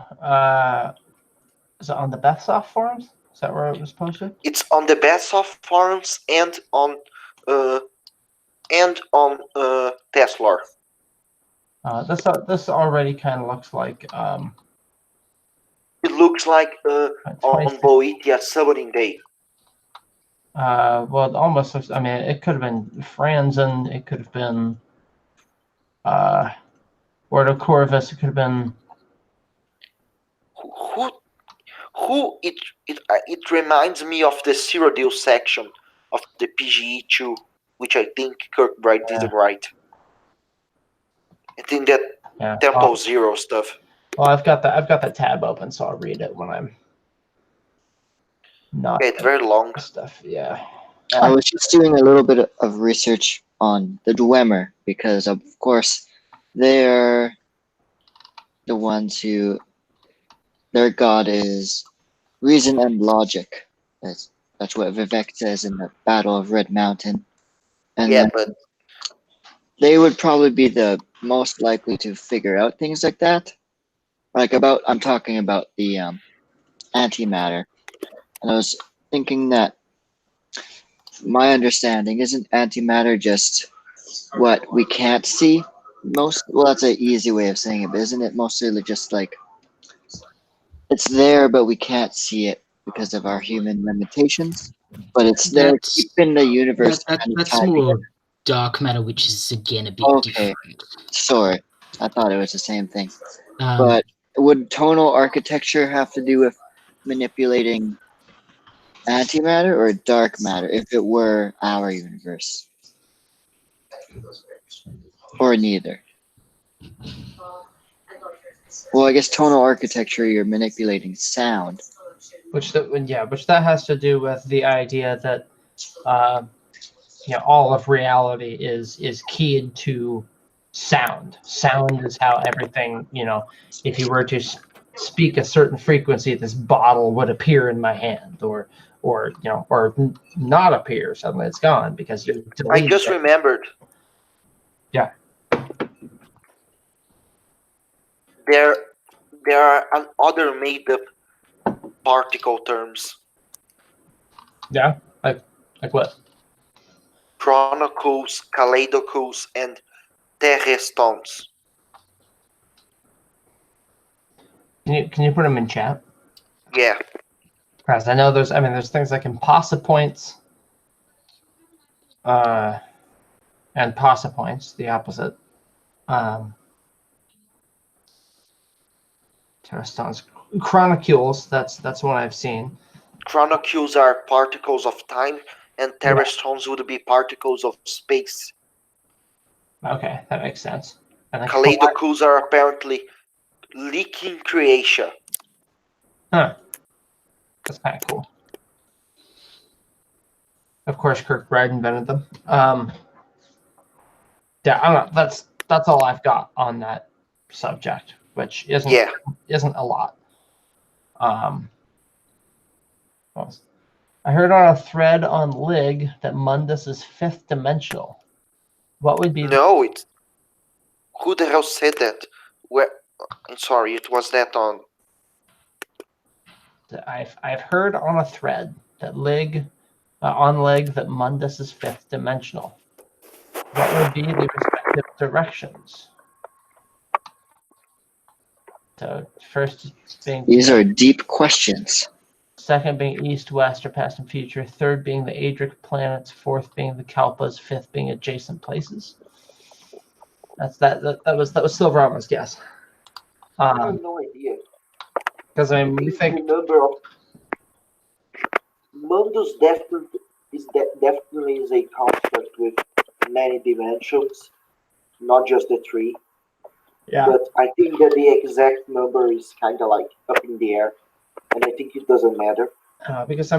Is it on the Bethsoft forums? Is that where it was posted? It's on the Bethsoft forums and on Tesla. This already kind of looks like. It looks like on Boetia Summoning Day. Well, it almost looks. I mean, it could have been Franzen. It could have been Word of Corvus. It could have been. It reminds me of the zero deal section of the PGE2, which I think Kirkbride didn't write. I think that Temple Zero stuff. Well, I've got that tab open, so I'll read it when I'm not. Yeah, it's very long. Stuff, yeah. I was just doing a little bit of research on the Dwemer because, of course, they're the ones who their god is reason and logic. That's what Vivek says in the Battle of Red Mountain. And yeah, but they would probably be the most likely to figure out things like that. I'm talking about the antimatter. And I was thinking that my understanding isn't antimatter just what we can't see well, that's an easy way of saying it, but isn't it mostly just like it's there but we can't see it because of our human limitations, but it's there keeping the universe that's more dark matter, which is again a bit different. Sorry, I thought it was the same thing. But would tonal architecture have to do with manipulating antimatter or dark matter if it were our universe? Or neither? Well, I guess tonal architecture, you're manipulating sound. Which that has to do with the idea that all of reality is keyed to sound. Sound is how everything, if you were to speak a certain frequency, this bottle would appear in my hand, or not appear. Suddenly it's gone because you deleted I just remembered. Yeah. There are other made-up particle terms. Yeah, like what? Chronocules, kaleidocules, and terrestones. Can you put them in chat? Yeah. Because I know there's things like impossipoints, and possipoints, the opposite. Terrestones, chronocules. That's one I've seen. Chronocules are particles of time, and terrestones would be particles of space. Okay, that makes sense. And kaleidocules are apparently leaking creation. Huh. That's kind of cool. Of course, Kirkbride invented them. Yeah, I don't know. That's all I've got on that subject, which isn't a lot. I heard on a thread on Lig that Mundus is fifth dimensional. What would be? No, who the hell said that? Where? I'm sorry, it was that on. I've heard on a thread that on Lig that Mundus is fifth dimensional. What would be the respective directions? So first being these are deep questions. Second being east, west, or past and future. Third being the Adric planets. Fourth being the Kalpas. Fifth being adjacent places. That was Silver Armor's guess. I have no idea. Because we think the number of Mundus definitely is a construct with many dimensions, not just the three. Yeah. But I think that the exact number is kind of like up in the air, and I think it doesn't matter. Because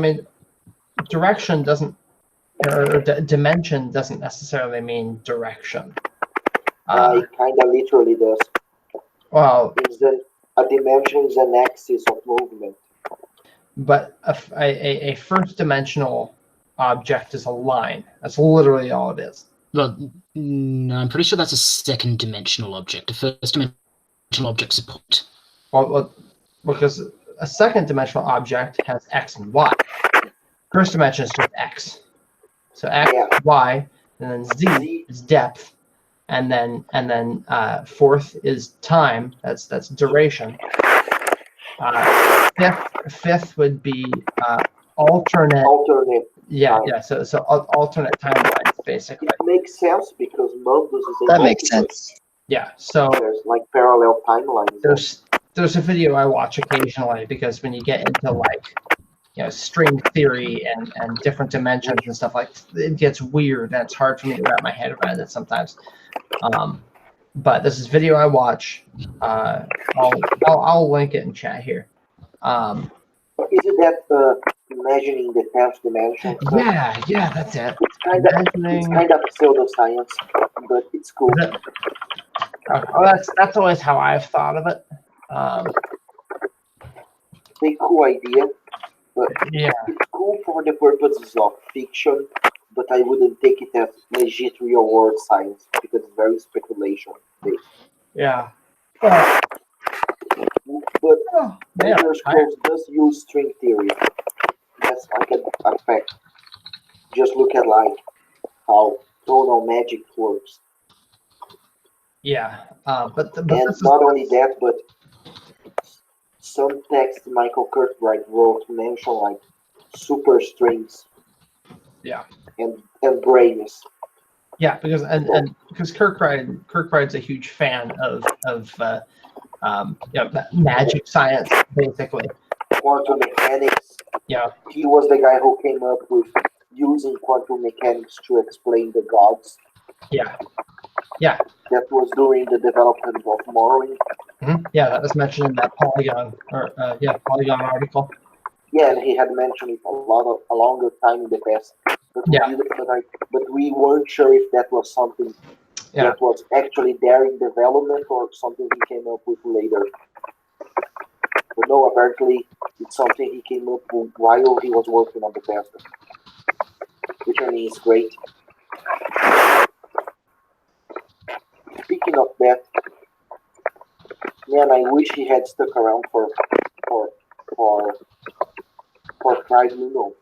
direction doesn't, or dimension doesn't necessarily mean direction. It kind of literally does. Well, a dimension is an axis of movement. But a first dimensional object is a line. That's literally all it is. Well, no, I'm pretty sure that's a second dimensional object. A first dimensional object's a point. Well, because a second dimensional object has x and y. First dimension is just x. So x, y, and then z is depth, and then fourth is time. That's duration. Fifth would be alternate. Yeah. So alternate timelines, basically. It makes sense because Mundus is that makes sense. Yeah. So there's like parallel timelines. there's a video I watch occasionally because when you get into like string theory and different dimensions and stuff, like it gets weird and it's hard for me to wrap my head around it sometimes. But this is video I watch. I'll link it in chat here. Is it that imagining the 10th dimension? Yeah, that's it. It's kind of pseudoscience, but it's cool. That's always how I've thought of it. It's a cool idea, but Yeah. it's cool for the purposes of fiction, but I wouldn't take it as legit real world science because it's very speculation based. Yeah. But Yeah. Elder Scrolls does use string theory. That's like a fact. Just look at like how tonal magic works. Yeah. But And this is, not only that, but some text Michael Kirkbride wrote mention like super strings. Yeah. And brains. yeah, because Kirkbride's a huge fan of magic science, basically. Quantum mechanics. Yeah. He was the guy who came up with using quantum mechanics to explain the gods. Yeah. That was during the development of Morrowind. Mm-hmm. Yeah, that was mentioned in that Polygon Polygon article. Yeah, and he had mentioned it a longer time in the past. But we weren't sure if that was something that was actually there in development or something he came up with later. But no, apparently it's something he came up with while he was working on the past. Which I mean is great. Speaking of that, man, I wish he had stuck around for Pride Luno.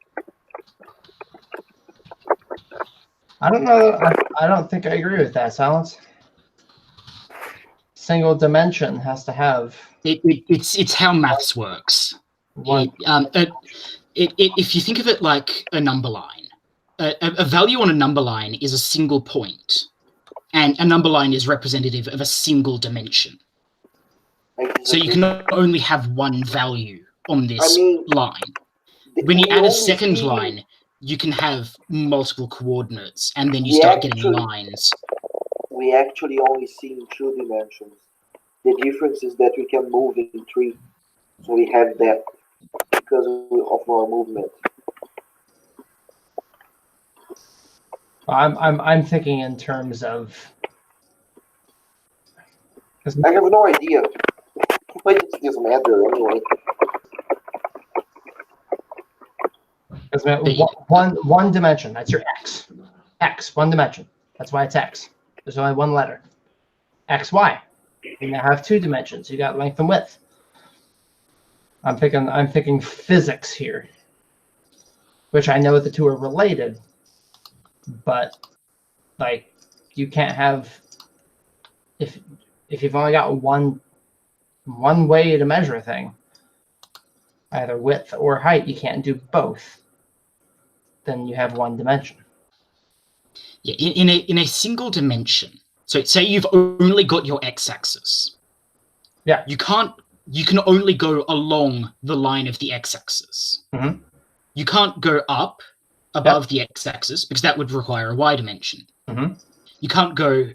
I don't know. I don't think I agree with that, Silence. Single dimension has to have it's how maths works. one. If you think of it like a number line, a value on a number line is a single point, and a number line is representative of a single dimension. So you can only have one value on this line. When you add a second line, you can have multiple coordinates, and then you start getting lines. We actually only see in 2 dimensions. The difference is that we can move in 3. So we have that because of our movement. I'm thinking in terms of. I have no idea. Why does this matter anyway? One dimension, that's your x. X, one dimension. That's why it's x. There's only one letter. X, y. You now have 2 dimensions. You got length and width. I'm thinking physics here, which I know the 2 are related, but like you can't have if you've only got one way to measure a thing, either width or height. You can't do both. Then you have one dimension. Yeah, in a single dimension. So say you've only got your x-axis. Yeah. You can only go along the line of the x-axis. Mm-hmm. You can't go up above the x-axis because that would require a y dimension. Mm-hmm. You can't go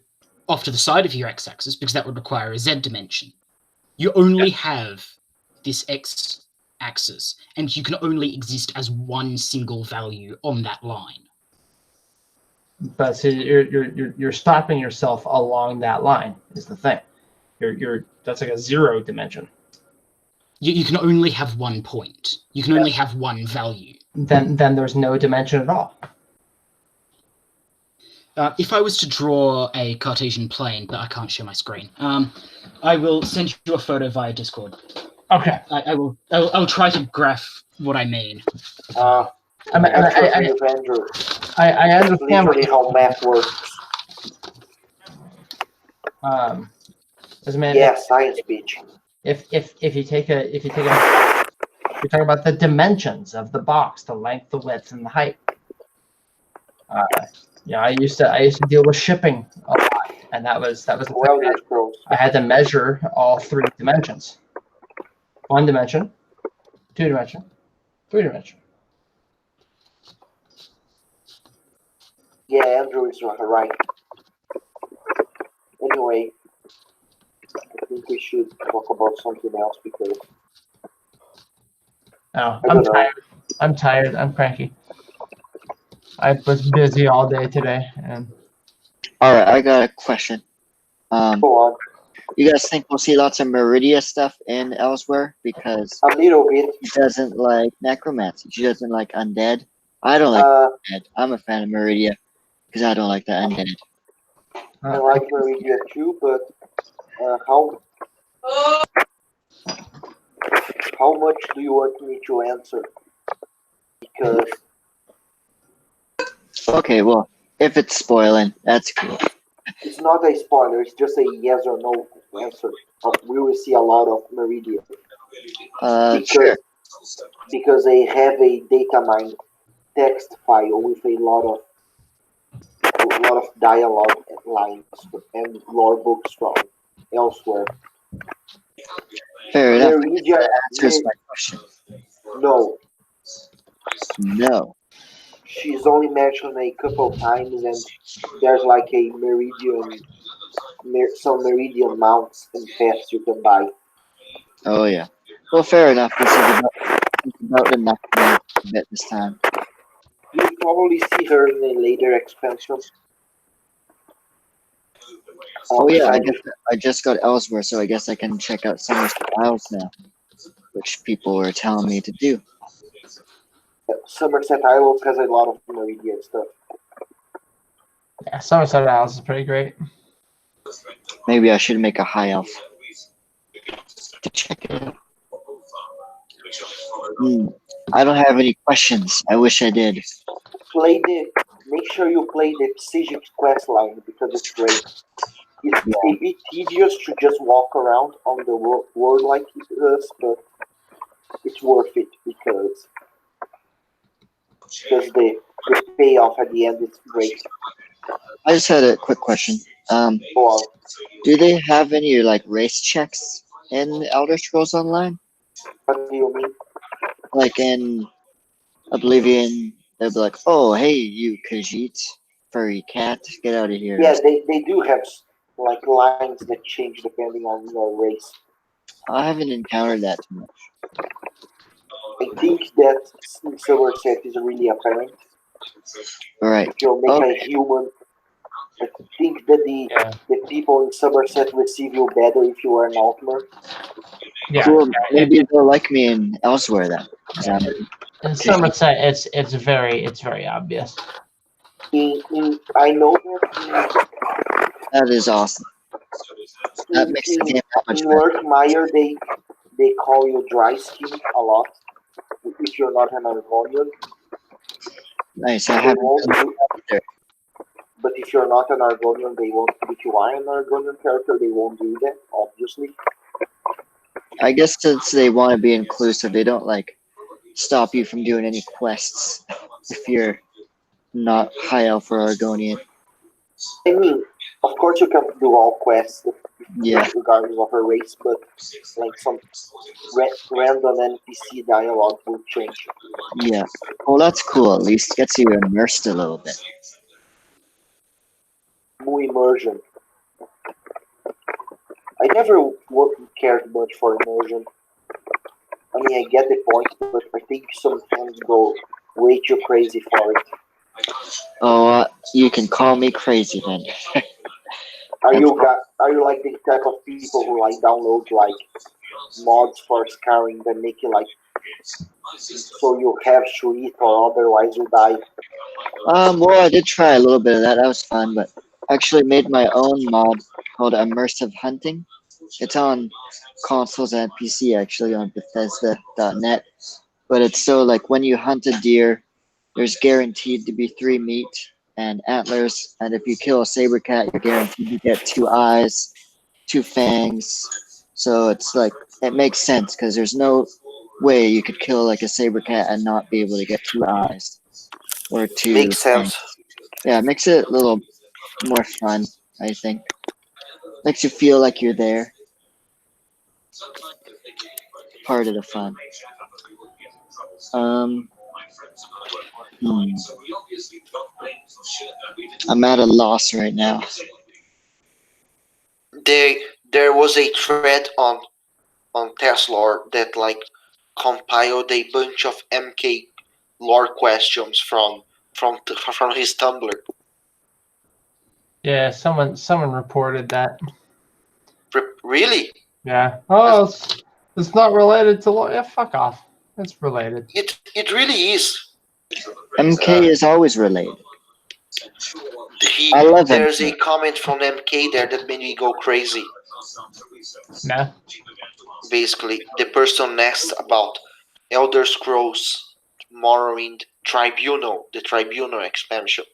off to the side of your x-axis because that would require a z dimension. You only have this x-axis, and you can only exist as one single value on that line. But so you're stopping yourself along that line is the thing. That's like a 0 dimension. You can only have one point. You can only have one value. Then there's no dimension at all. If I was to draw a Cartesian plane, but I can't share my screen, I will send you a photo via Discord. Okay. I'll try to graph what I mean. I understand literally how math works. As a man, Yeah, science bitch. If you take a you're talking about the dimensions of the box, the length, the width, and the height. I used to deal with shipping a lot, and that was Well, I had to measure all 3 dimensions. 1 dimension, 2 dimension, 3 dimension. Yeah, Andrew is right. Anyway, I think we should talk about something else because Oh, I I'm don't know. tired. I'm tired. I'm cranky. I was busy all day today, and All right, I got a question. Go on. You guys think we'll see lots of Meridia stuff in Elsewhere? Because A little bit. she doesn't like necromancy. She doesn't like undead. I don't like undead. I'm a fan of Meridia because I don't like the undead. I like Meridia too, but how much do you want me to answer? Because Okay, well, if it's spoiling, that's cool. it's not a spoiler, it's just a yes or no answer. We will see a lot of Meridia. Sure. Because they have a data mine text file with a lot of dialogue lines and lore books from elsewhere. Fair enough. Meridia That answers my question. No, No. she's only mentioned a couple times, and there's like a some Meridian mounts and pets you can buy. Oh, yeah. Well, fair enough. This is about the necromancy bit this time. You'll probably see her in a later expansion. Oh, yeah, I Outside guess I just got Elsewhere, so I guess I can check out Somerset Isles now, which people were telling me to do. Somerset Isles has a lot of Meridian stuff. yeah, Somerset Isles is pretty great. Maybe I should make a high elf to check it out. I don't have any questions. I wish I did. Make sure you play the Psychic quest line because it's great. It's a bit tedious to just walk around on the world like it does, but it's worth it because the payoff at the end is great. I just had a quick question. Go on. Do they have any like race checks in Elder Scrolls Online? What do you mean? Like in Oblivion, they'll be like, "Oh, hey, you Khajiit, furry cat, get out of here." Yeah, they do have like lines that change depending on your race. I haven't encountered that too much. I think that in Somerset is really apparent. Alright. If you make a human, I think that the people in Somerset receive you better if you are an Altmer. Yeah, Cool. Maybe they'll like me in Elsewhere then. in Somerset, it's very obvious. I know that That is awesome. That makes the game that much in better. Workmeyer they call you dry skin a lot if you're not an Argonian. Nice. I They haven't won't done do, that either. but if you're not an Argonian, they won't. If you are an Argonian character, they won't do that. Obviously. I guess since they want to be inclusive, they don't like stop you from doing any quests if you're not high elf or Argonian. I mean, of course you can do all quests, Yeah. regardless of her race, but like some random NPC dialogue will change. Yeah. Well, that's cool. At least gets you immersed a little bit. More immersion. I never cared much for immersion. I mean, I get the point, but I think some fans go way too crazy for it. Oh, you can call me crazy then. Are you like the type of people who like download like mods for Skyrim that make you like so you have to eat or otherwise you die? Well, I did try a little bit of that. That was fun, but I actually made my own mod called Immersive Hunting. It's on consoles and PC actually on Bethesda.net. But it's so like when you hunt a deer, there's guaranteed to be 3 meat and antlers, and if you kill a saber cat, you're guaranteed to get 2 eyes, 2 fangs. So it's like it makes sense because there's no way you could kill like a saber cat and not be able to get 2 eyes or 2 Makes sense. fangs. Yeah, it makes it a little more fun, I think. Makes you feel like you're there. part of the fun. Hmm. I'm at a loss right now. There was a thread on Tesla that like compiled a bunch of MK lore questions from his Tumblr. Yeah, someone reported that. Really? Yeah. Oh, it's not related to law. Yeah, fuck off. It's related. It really is. MK is always related. I love There's MK. a comment from MK there that made me go crazy. Nah. Basically, the person asked about Elder Scrolls Morrowind Tribunal, the Tribunal expansion.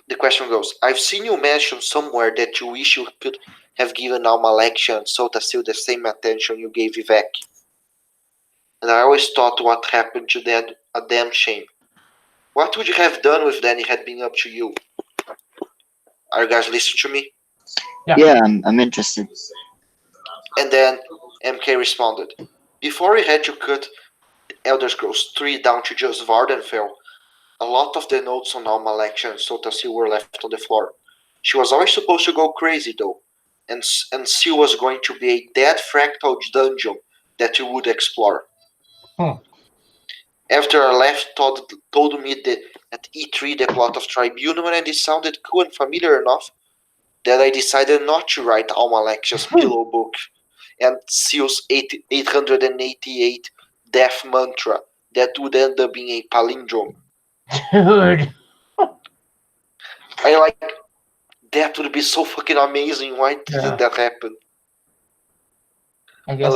The question goes, I've seen you mention somewhere that you wish you could have given Almalexia and Sotasil the same attention you gave Vivek. And I always thought what happened to them a damn shame. What would you have done with them if it had been up to you? Are you guys listening to me? Yeah, I'm interested. And then MK responded, before we had to cut Elder Scrolls 3 down to just Vardenfell, a lot of the notes on Almalexia and Sotasil were left on the floor. She was always supposed to go crazy though, and Sil was going to be a dead fractal dungeon that you would explore. After I left, told me that at E3 the plot of Tribunal and it sounded cool and familiar enough that I decided not to write Almalexia's pillow book and Sil's 888 death mantra that would end up being a palindrome. Dude. I like, that would be so fucking amazing. Why didn't that happen? I guess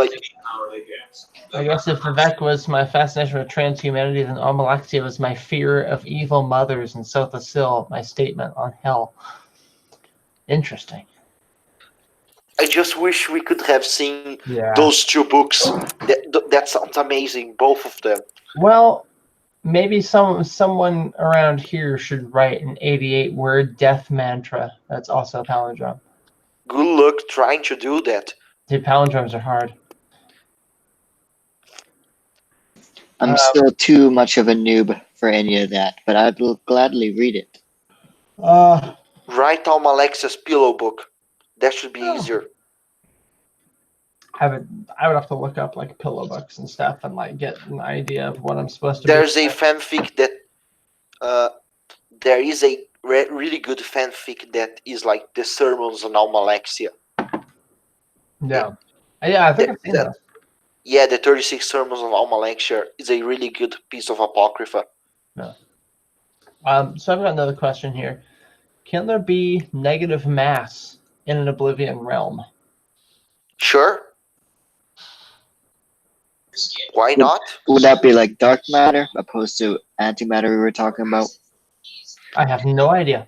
if Vivek was my fascination with transhumanity, then Almalexia was my fear of evil mothers, and Sotasil my statement on hell. Interesting. I just wish we could have seen those two books. That sounds amazing, both of them. Well, maybe someone around here should write an 88-word death mantra that's also a palindrome. Good luck trying to do that. Dude, palindromes are hard. I'm still too much of a noob for any of that, but I will gladly read it. Write Almalexia's pillow book. That should be easier. I would have to look up like pillow books and stuff and like get an idea of what I'm supposed to. There's a fanfic that there is a really good fanfic that is like the sermons on Almalexia. Yeah, I think I've seen that. Yeah, the 36 sermons on Almalexia is a really good piece of apocrypha. Yeah. So I've got another question here. Can there be negative mass in an Oblivion realm? Sure. Why not? Would that be like dark matter opposed to antimatter we were talking about? I have no idea.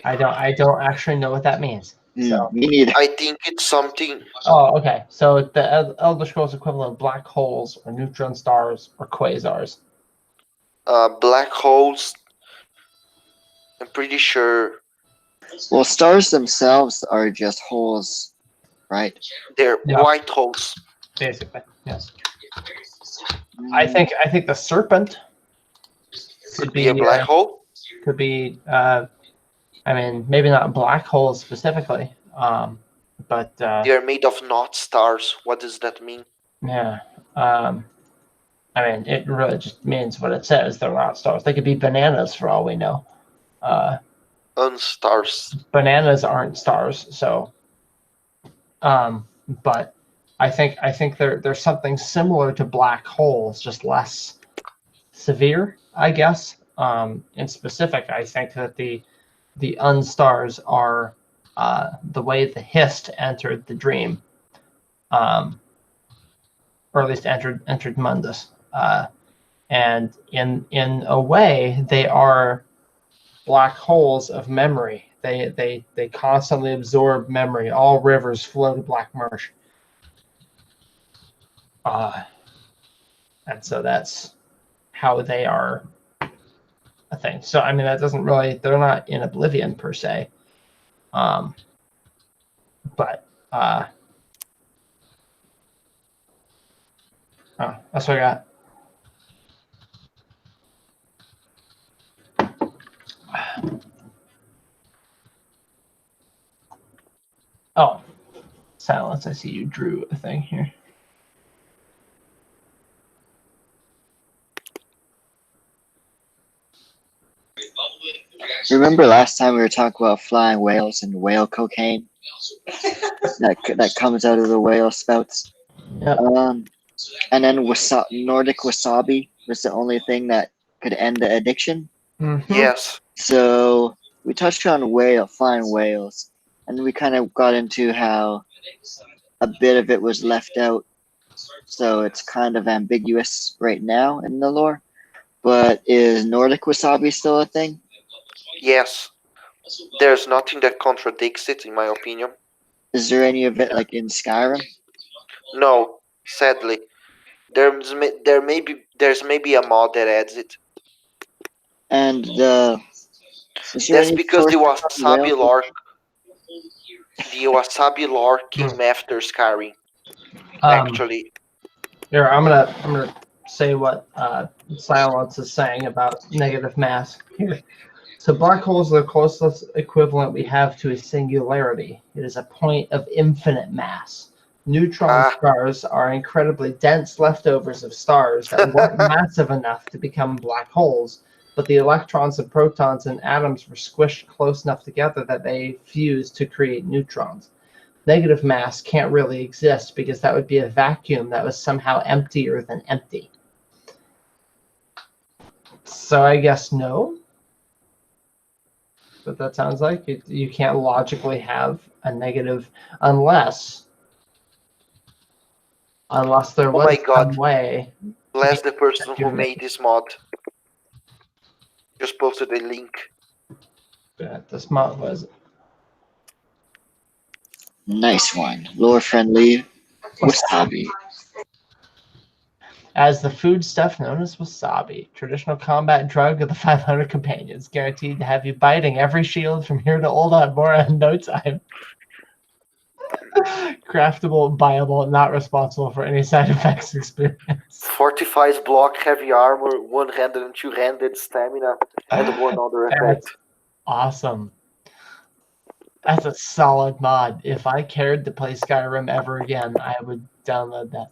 I don't actually know what that means. So me neither. I think it's something. Oh, okay. So the Elder Scrolls equivalent of black holes or neutron stars or quasars. Black holes. I'm pretty sure. Well, stars themselves are just holes, right? They're white holes. Basically, yes. I think the serpent could be a black hole. Could be. I mean, maybe not black holes specifically, but they're made of not stars. What does that mean? Yeah. I mean, it really just means what it says. They're not stars. They could be bananas for all we know. Unstars. Bananas aren't stars, so. But I think there's something similar to black holes, just less severe, I guess. In specific, I think that the unstars are the way the Hist entered the dream, or at least entered Mundus, and in a way they are black holes of memory. They constantly absorb memory. All rivers flow to black marsh, and so that's how they are a thing. So I mean, that doesn't really, they're not in Oblivion per se, but Oh, that's what I got. Oh, silence. I see you drew a thing here. Remember last time we were talking about flying whales and whale cocaine that comes out of the whale spouts? Yep. And then Nordic wasabi was the only thing that could end the addiction. Mm-hmm. Yes. So we touched on flying whales, and we kind of got into how a bit of it was left out. So it's kind of ambiguous right now in the lore. But is Nordic wasabi still a thing? Yes. There's nothing that contradicts it, in my opinion. Is there any of it like in Skyrim? No, sadly. There's maybe a mod that adds it. And That's because the wasabi lore came after Skyrim. Actually, Here, I'm gonna say what Silence is saying about negative mass here. So black holes are the closest equivalent we have to a singularity. It is a point of infinite mass. Neutron stars are incredibly dense leftovers of stars that weren't massive enough to become black holes, but the electrons and protons and atoms were squished close enough together that they fused to create neutrons. Negative mass can't really exist because that would be a vacuum that was somehow emptier than empty. So I guess no. But that sounds like you can't logically have a negative unless there was some way. Bless the person who made this mod. Just posted a link. Yeah, this mod was nice one. Lore friendly wasabi. as the foodstuff known as wasabi, traditional combat drug of the 500 companions, guaranteed to have you biting every shield from here to Old Admora in no time. Craftable, buyable, not responsible for any side effects experience. Fortifies block, heavy armor, one-handed and two-handed stamina, and one other effect. Awesome. That's a solid mod. If I cared to play Skyrim ever again, I would download that.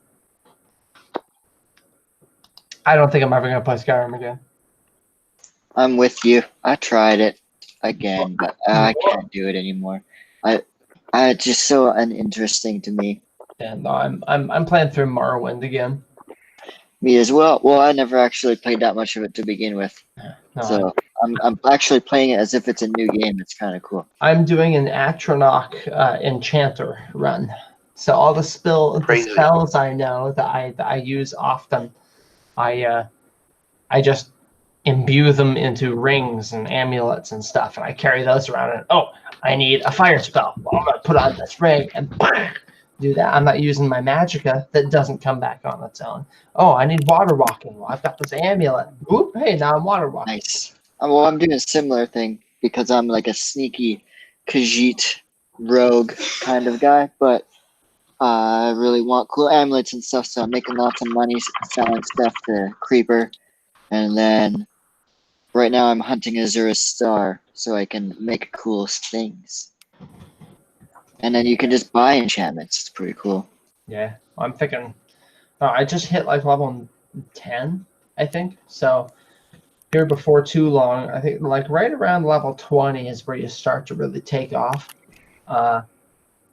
I don't think I'm ever going to play Skyrim again. I'm with you. I tried it again, but I can't do it anymore. It's just so uninteresting to me. Yeah, no, I'm playing through Morrowind again. Me as well. Well, I never actually played that much of it to begin with, so I'm actually playing it as if it's a new game. It's kind of cool. I'm doing an Atronach Enchanter run, so all the spells I know that I use often, I just imbue them into rings and amulets and stuff, and I carry those around. And I need a fire spell. Well, I'm gonna put on this ring and do that. I'm not using my magicka that doesn't come back on its own. Oh, I need water walking. Well, I've got this amulet. Oop, hey, now I'm water walking. Nice. Well, I'm doing a similar thing because I'm like a sneaky Khajiit rogue kind of guy, but I really want cool amulets and stuff, so I'm making lots of money selling stuff to Creeper. And then right now I'm hunting Azura's Star so I can make cool things. And then you can just buy enchantments. It's pretty cool. Yeah, I'm thinking. I just hit like level 10, I think. So here before too long, I think like right around level 20 is where you start to really take off.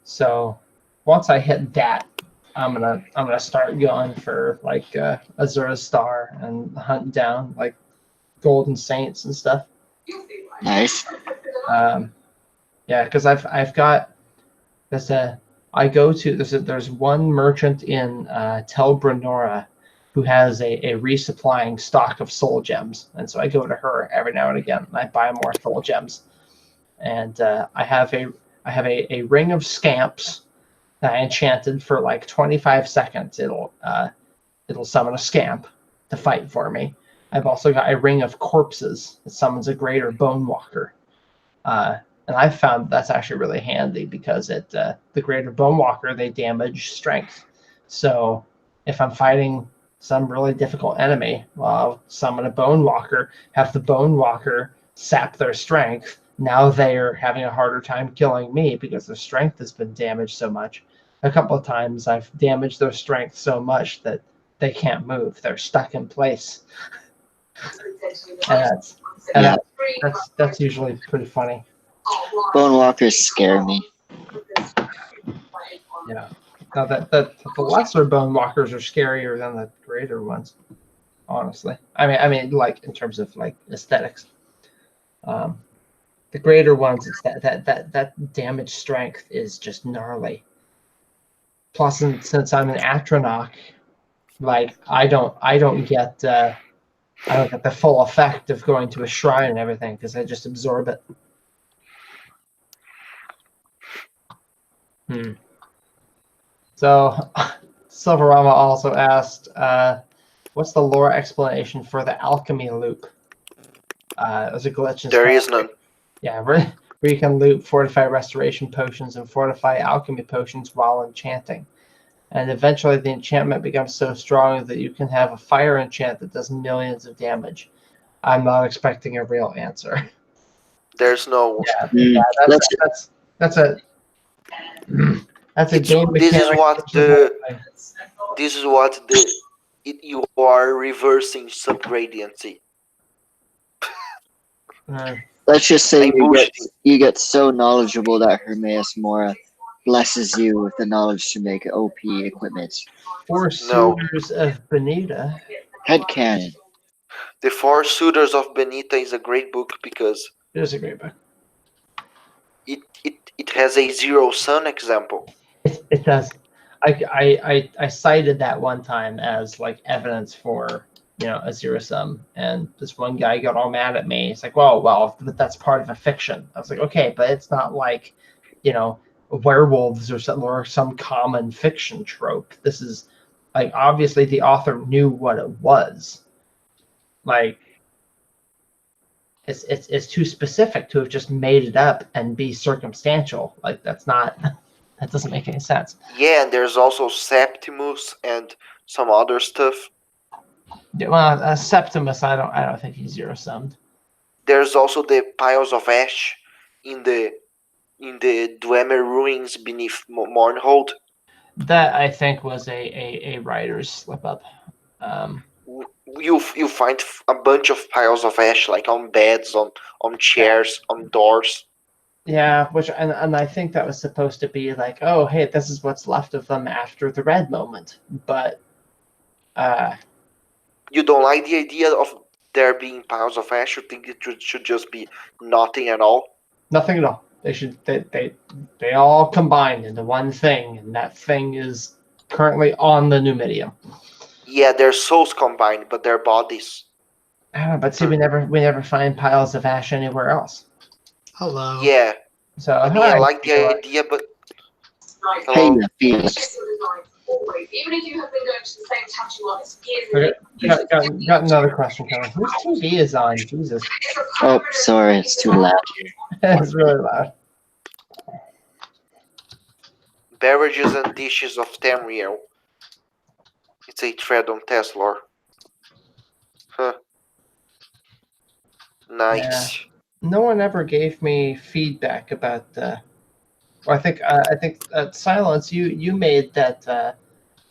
So once I hit that, I'm gonna start going for like Azura's Star and hunt down like golden saints and stuff. Nice. Yeah, because I've got this. I go to there's one merchant in Tel Brenora who has a resupplying stock of soul gems, and so I go to her every now and again and I buy more soul gems. And I have a ring of scamps that I enchanted for like 25 seconds. It'll summon a scamp to fight for me. I've also got a ring of corpses that summons a greater bone walker. And I've found that's actually really handy because the greater bone walker, they damage strength. So if I'm fighting some really difficult enemy. Summon a Bone Walker, have the Bone Walker sap their strength. Now they're having a harder time killing me because their strength has been damaged so much. A couple of times I've damaged their strength so much that they can't move. They're stuck in place. And that's usually pretty funny. Bone walkers scare me. Yeah. Now the lesser Bone Walkers are scarier than the greater ones, honestly. I mean, like in terms of like aesthetics. The greater ones, it's that damage strength is just gnarly. Plus, since I'm an Atronach, like I don't get the full effect of going to a shrine and everything because I just absorb it. So, Silverama also asked, what's the lore explanation for the alchemy loop? There's a glitch in There is none. Yeah, where you can loop fortify restoration potions and fortify alchemy potions while enchanting. And eventually the enchantment becomes so strong that you can have a fire enchant that does millions of damage. I'm not expecting a real answer. There's no. Yeah, that's a game mechanic. This is what you are reversing subgradiency. Let's just say you get so knowledgeable that Hermaeus Mora blesses you with the knowledge to make OP equipment. Four Suitors of Benita. Headcanon. The Four Suitors of Benita is a great book because it is a great book. It has a zero sun example. It does. I cited that one time as like evidence for a zero sum, and this one guy got all mad at me. He's like, well, but that's part of a fiction. I was like, okay, but it's not like werewolves or some common fiction trope. This is like obviously the author knew what it was. Like it's too specific to have just made it up and be circumstantial. Like that doesn't make any sense. Yeah, and there's also Septimus and some other stuff. Well, Septimus, I don't think he's zero summed. There's also the piles of ash in the Dwemer ruins beneath Mournhold. That I think was a writer's slip up. You find a bunch of piles of ash like on beds, on chairs, on doors. Yeah, and I think that was supposed to be like, oh hey, this is what's left of them after the red moment, but you don't like the idea of there being piles of ash? You think it should just be nothing at all? Nothing at all. They all combine into one thing, and that thing is currently on the Numidium. Yeah, their souls combined, but their bodies. But see, we never find piles of ash anywhere else. Hello. Yeah. So I like the idea, but Hey, Felix. Even if you have been going to the same tattoo artist years and got another question coming. Whose TV is on? Jesus. Oh, sorry, it's too loud here. It's really loud. Beverages and dishes of Tamriel. It's a thread on Tesla. Huh. Nice. Yeah. No one ever gave me feedback about the. Well, I think Silence. You made that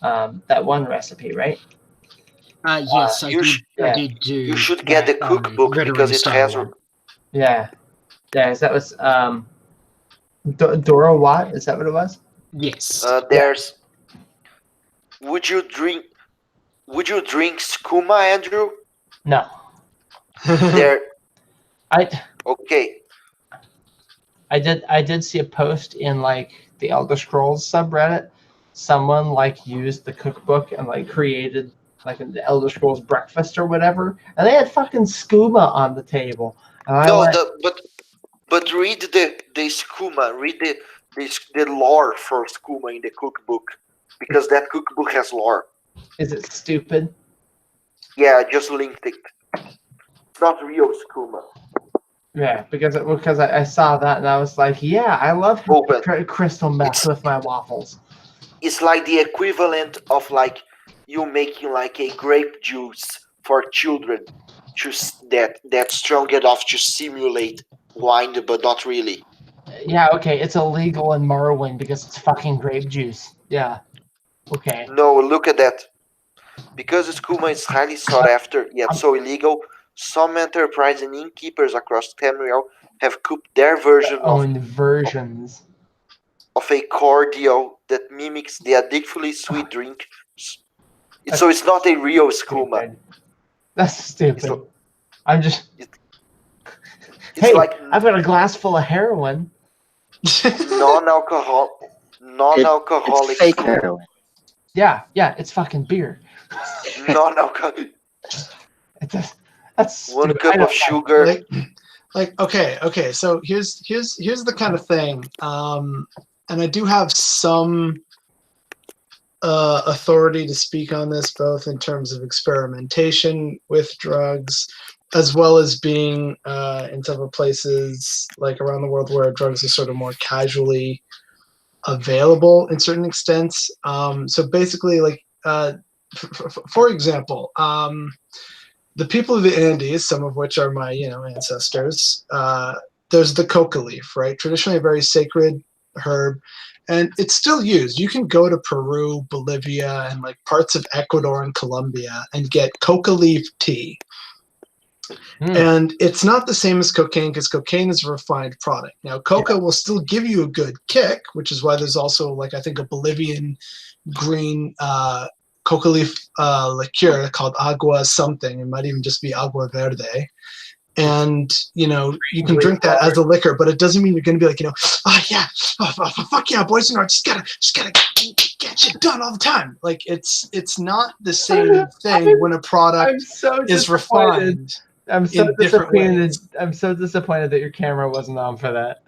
one recipe, right? Yes, I did do. You should get the cookbook because it has. Yeah. That was Dora Watt. Is that what it was? Yes. There's. Would you drink skooma, Andrew? No. Okay. I did see a post in like the Elder Scrolls subreddit. Someone like used the cookbook and like created like an Elder Scrolls breakfast or whatever, and they had fucking skooma on the table. And but read the skooma. Read the lore for skooma in the cookbook, because that cookbook has lore. Is it stupid? Yeah, I just linked it. It's not real skooma. Yeah, because I saw that and I was like, yeah, I love crystal meth with my waffles. It's like the equivalent of like you making like a grape juice for children, that's strong enough to simulate wine, but not really. Yeah, okay, it's illegal in Morrowind because it's fucking grape juice. Yeah. Okay. No, look at that. Because skooma is highly sought after, yet so illegal, some enterprise and innkeepers across Tamriel have cooked their version Own versions. of a cordial that mimics the addictively sweet drink. So it's not a real skooma. Stupid. That's stupid. It's- I'm just. It's Hey, like I've got a glass full of heroin. non-alcoholic It's fake skooma. heroin. Yeah, it's fucking beer. Non-alcoholic. That's One stupid. cup of sugar. Okay. So here's the kind of thing, and I do have some authority to speak on this, both in terms of experimentation with drugs, as well as being in several places like around the world where drugs are sort of more casually available in certain extents. So basically, like for example, the people of the Andes, some of which are my ancestors, there's the coca leaf, right? Traditionally a very sacred herb, and it's still used. You can go to Peru, Bolivia, and like parts of Ecuador and Colombia and get coca leaf tea. And it's not the same as cocaine because cocaine is a refined product. Now, coca will still give you a good kick, which is why there's also, like, I think a Bolivian green coca leaf liqueur called agua something. It might even just be agua verde. And, you can drink that as a liquor, but it doesn't mean you're going to be like, fuck yeah, boys, just gotta get shit done all the time. Like, it's not the same thing when a product is refined. I'm so in different disappointed. ways. I'm so disappointed that your camera wasn't on for that.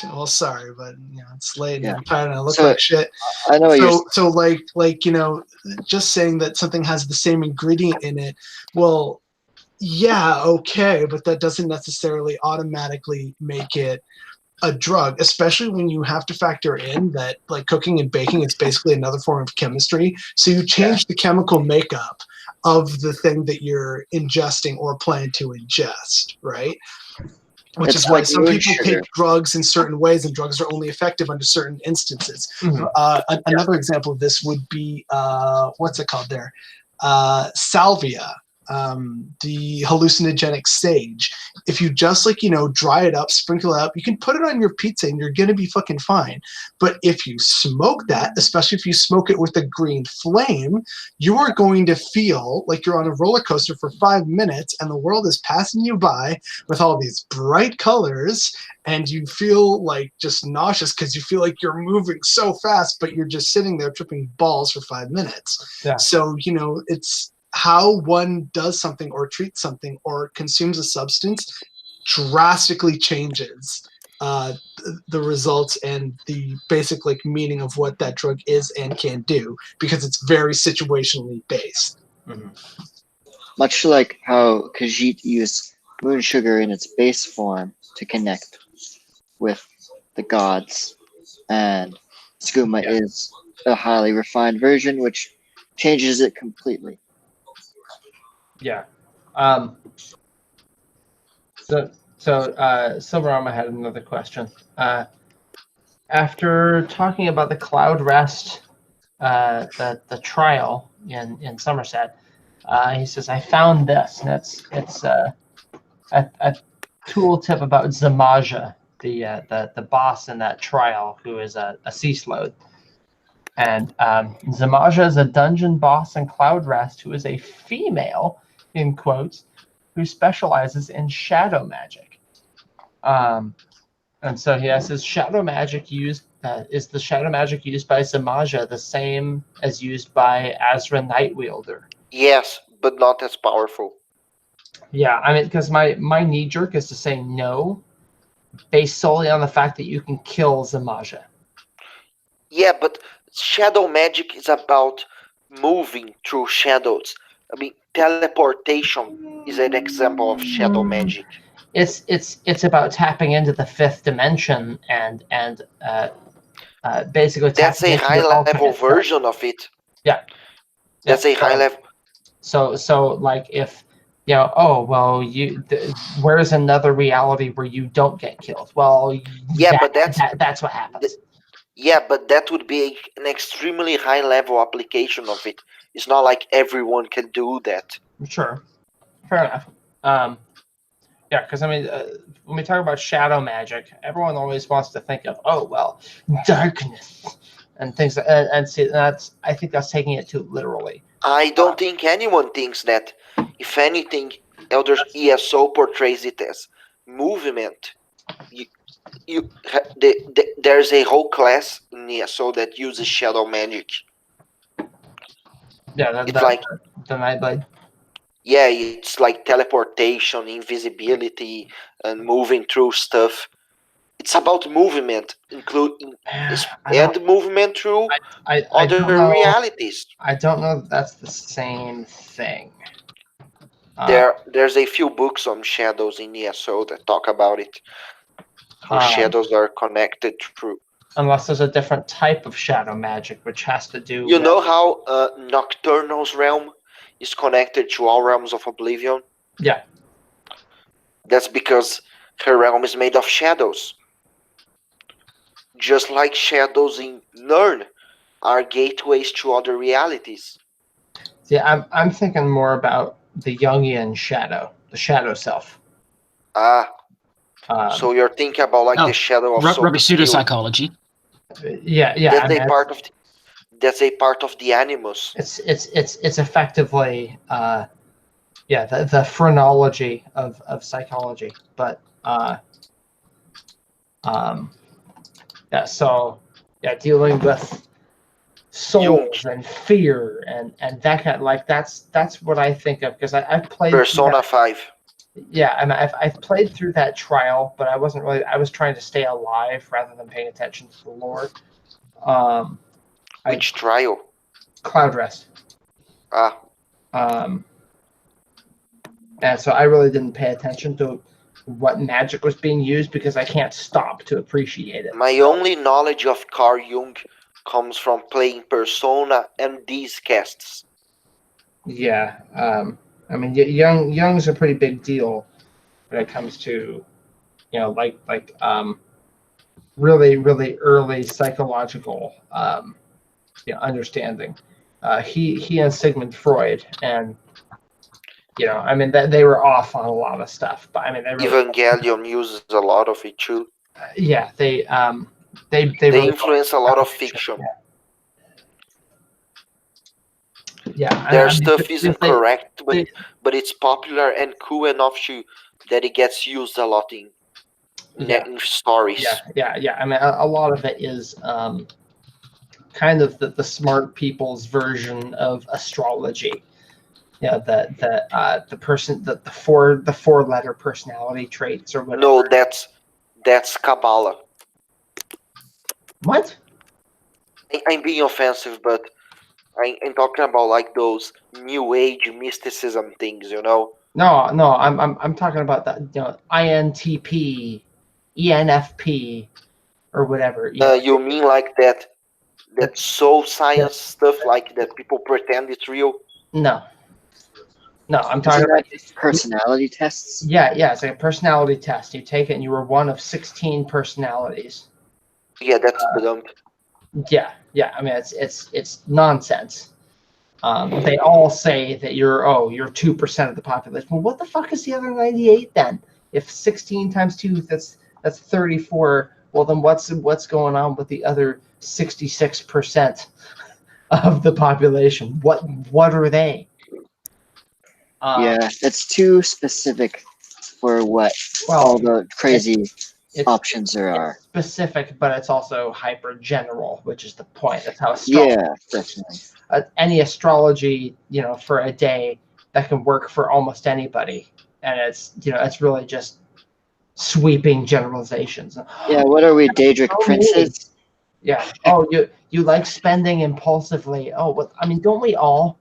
Well, sorry, but it's late Yeah. and I'm tired and I look So, like shit. I know you're. So like just saying that something has the same ingredient in it, well, yeah, okay, but that doesn't necessarily automatically make it a drug, especially when you have to factor in that, like, cooking and baking is basically another form of chemistry. So you change the chemical makeup of the thing that you're ingesting or plan to ingest, right? Which It's is why like some moon people sugar. take drugs in certain ways, and drugs are only effective under certain instances. Another example of this would be what's it called there? Salvia. The hallucinogenic sage. If you just dry it up, sprinkle it up, you can put it on your pizza and you're gonna be fucking fine. But if you smoke that, especially if you smoke it with a green flame, you are going to feel like you're on a roller coaster for 5 minutes and the world is passing you by with all these bright colors, and you feel like just nauseous because you feel like you're moving so fast, but you're just sitting there tripping balls for 5 minutes. Yeah. So it's how one does something or treats something or consumes a substance drastically changes the results and the basic meaning of what that drug is and can do, because it's very situationally based. Much like how Khajiit used moon sugar in its base form to connect with the gods, and skooma is a highly refined version which changes it completely. Yeah. So Silver Armor had another question. After talking about the Cloud Rest, the trial in Somerset, he says, I found this, and it's a tooltip about Zamaja, the boss in that trial, who is a sea sloth. And Zamaja is a dungeon boss in Cloud Rest who is a female, in quotes, who specializes in shadow magic. And so he asks, is the shadow magic used by Zamaja the same as used by Azra Nightwielder? Yes, but not as powerful. Yeah, I mean, because my knee jerk is to say no, based solely on the fact that you can kill Zamaja. Yeah, but shadow magic is about moving through shadows. I mean, teleportation is an example of shadow magic. It's about tapping into the fifth dimension and basically that's tapping a into high your level alternate version of it. Yeah. That's a high level. So like if oh well, where's another reality where you don't get killed? Well, Yeah, but that's what happens. Yeah, but that would be an extremely high level application of it. It's not like everyone can do that. Sure, fair enough. Yeah, because I mean, when we talk about shadow magic, everyone always wants to think of, oh well, darkness and things, and see I think that's taking it too literally. I don't think anyone thinks that. If anything, Elder ESO portrays it as movement. There's a whole class in ESO that uses shadow magic. Yeah, It's like the Nightblade. Yeah, it's like teleportation, invisibility, and moving through stuff. It's about movement, including and movement through other realities. I don't know if that's the same thing. There's a few books on shadows in ESO that talk about it. How shadows are connected through. Unless there's a different type of shadow magic, which has to do. You know how Nocturnal's realm is connected to all realms of Oblivion? Yeah. That's because her realm is made of shadows. Just like shadows in Nirn are gateways to other realities. Yeah, I'm thinking more about the Jungian shadow, the shadow self. So you're thinking about like the shadow of rubber pseudopsychology. Yeah. That's a part of the animus. It's effectively the phrenology of psychology, but dealing with souls and fear and that kind of, like that's what I think of, because I've played Persona 5. Yeah, I mean, I've played through that trial, but I was trying to stay alive rather than paying attention to the lore. Which trial? Cloud Rest. And so I really didn't pay attention to what magic was being used because I can't stop to appreciate it. My only knowledge of Carl Jung comes from playing Persona and these casts. Yeah, I mean, Jung's a pretty big deal when it comes to, really, really early psychological, understanding. He and Sigmund Freud, and I mean that they were off on a lot of stuff, but I mean, Evangelion uses a lot of it too. Yeah, they really influence a lot of fiction. Yeah, their stuff isn't correct, but it's popular and cool enough that it gets used a lot in stories. Yeah. I mean, a lot of it is kind of the smart people's version of astrology. Yeah, the person, the four-letter personality traits or whatever. No, that's Kabbalah. What? I'm being offensive, but I'm talking about like those new age mysticism things, No, I'm talking about that, INTP, ENFP, or whatever. You mean like that soul science stuff, like that people pretend it's real? No, I'm talking about personality tests. Yeah, it's like a personality test. You take it, and you were one of 16 personalities. Yeah, that's dumb. Yeah. I mean, it's nonsense. They all say that you're 2% of the population. Well, what the fuck is the other 98 then? If 16 times 2, that's 34. Well, then what's going on with the other 66% of the population? What are they? Yeah, that's too specific for what all the crazy options there are. It's specific, but it's also hyper general, which is the point. That's how definitely. Any astrology, for a day, that can work for almost anybody, and it's really just sweeping generalizations. Yeah, what are we, Daedric princes? Yeah. Oh, you like spending impulsively. Oh, what? I mean, don't we all?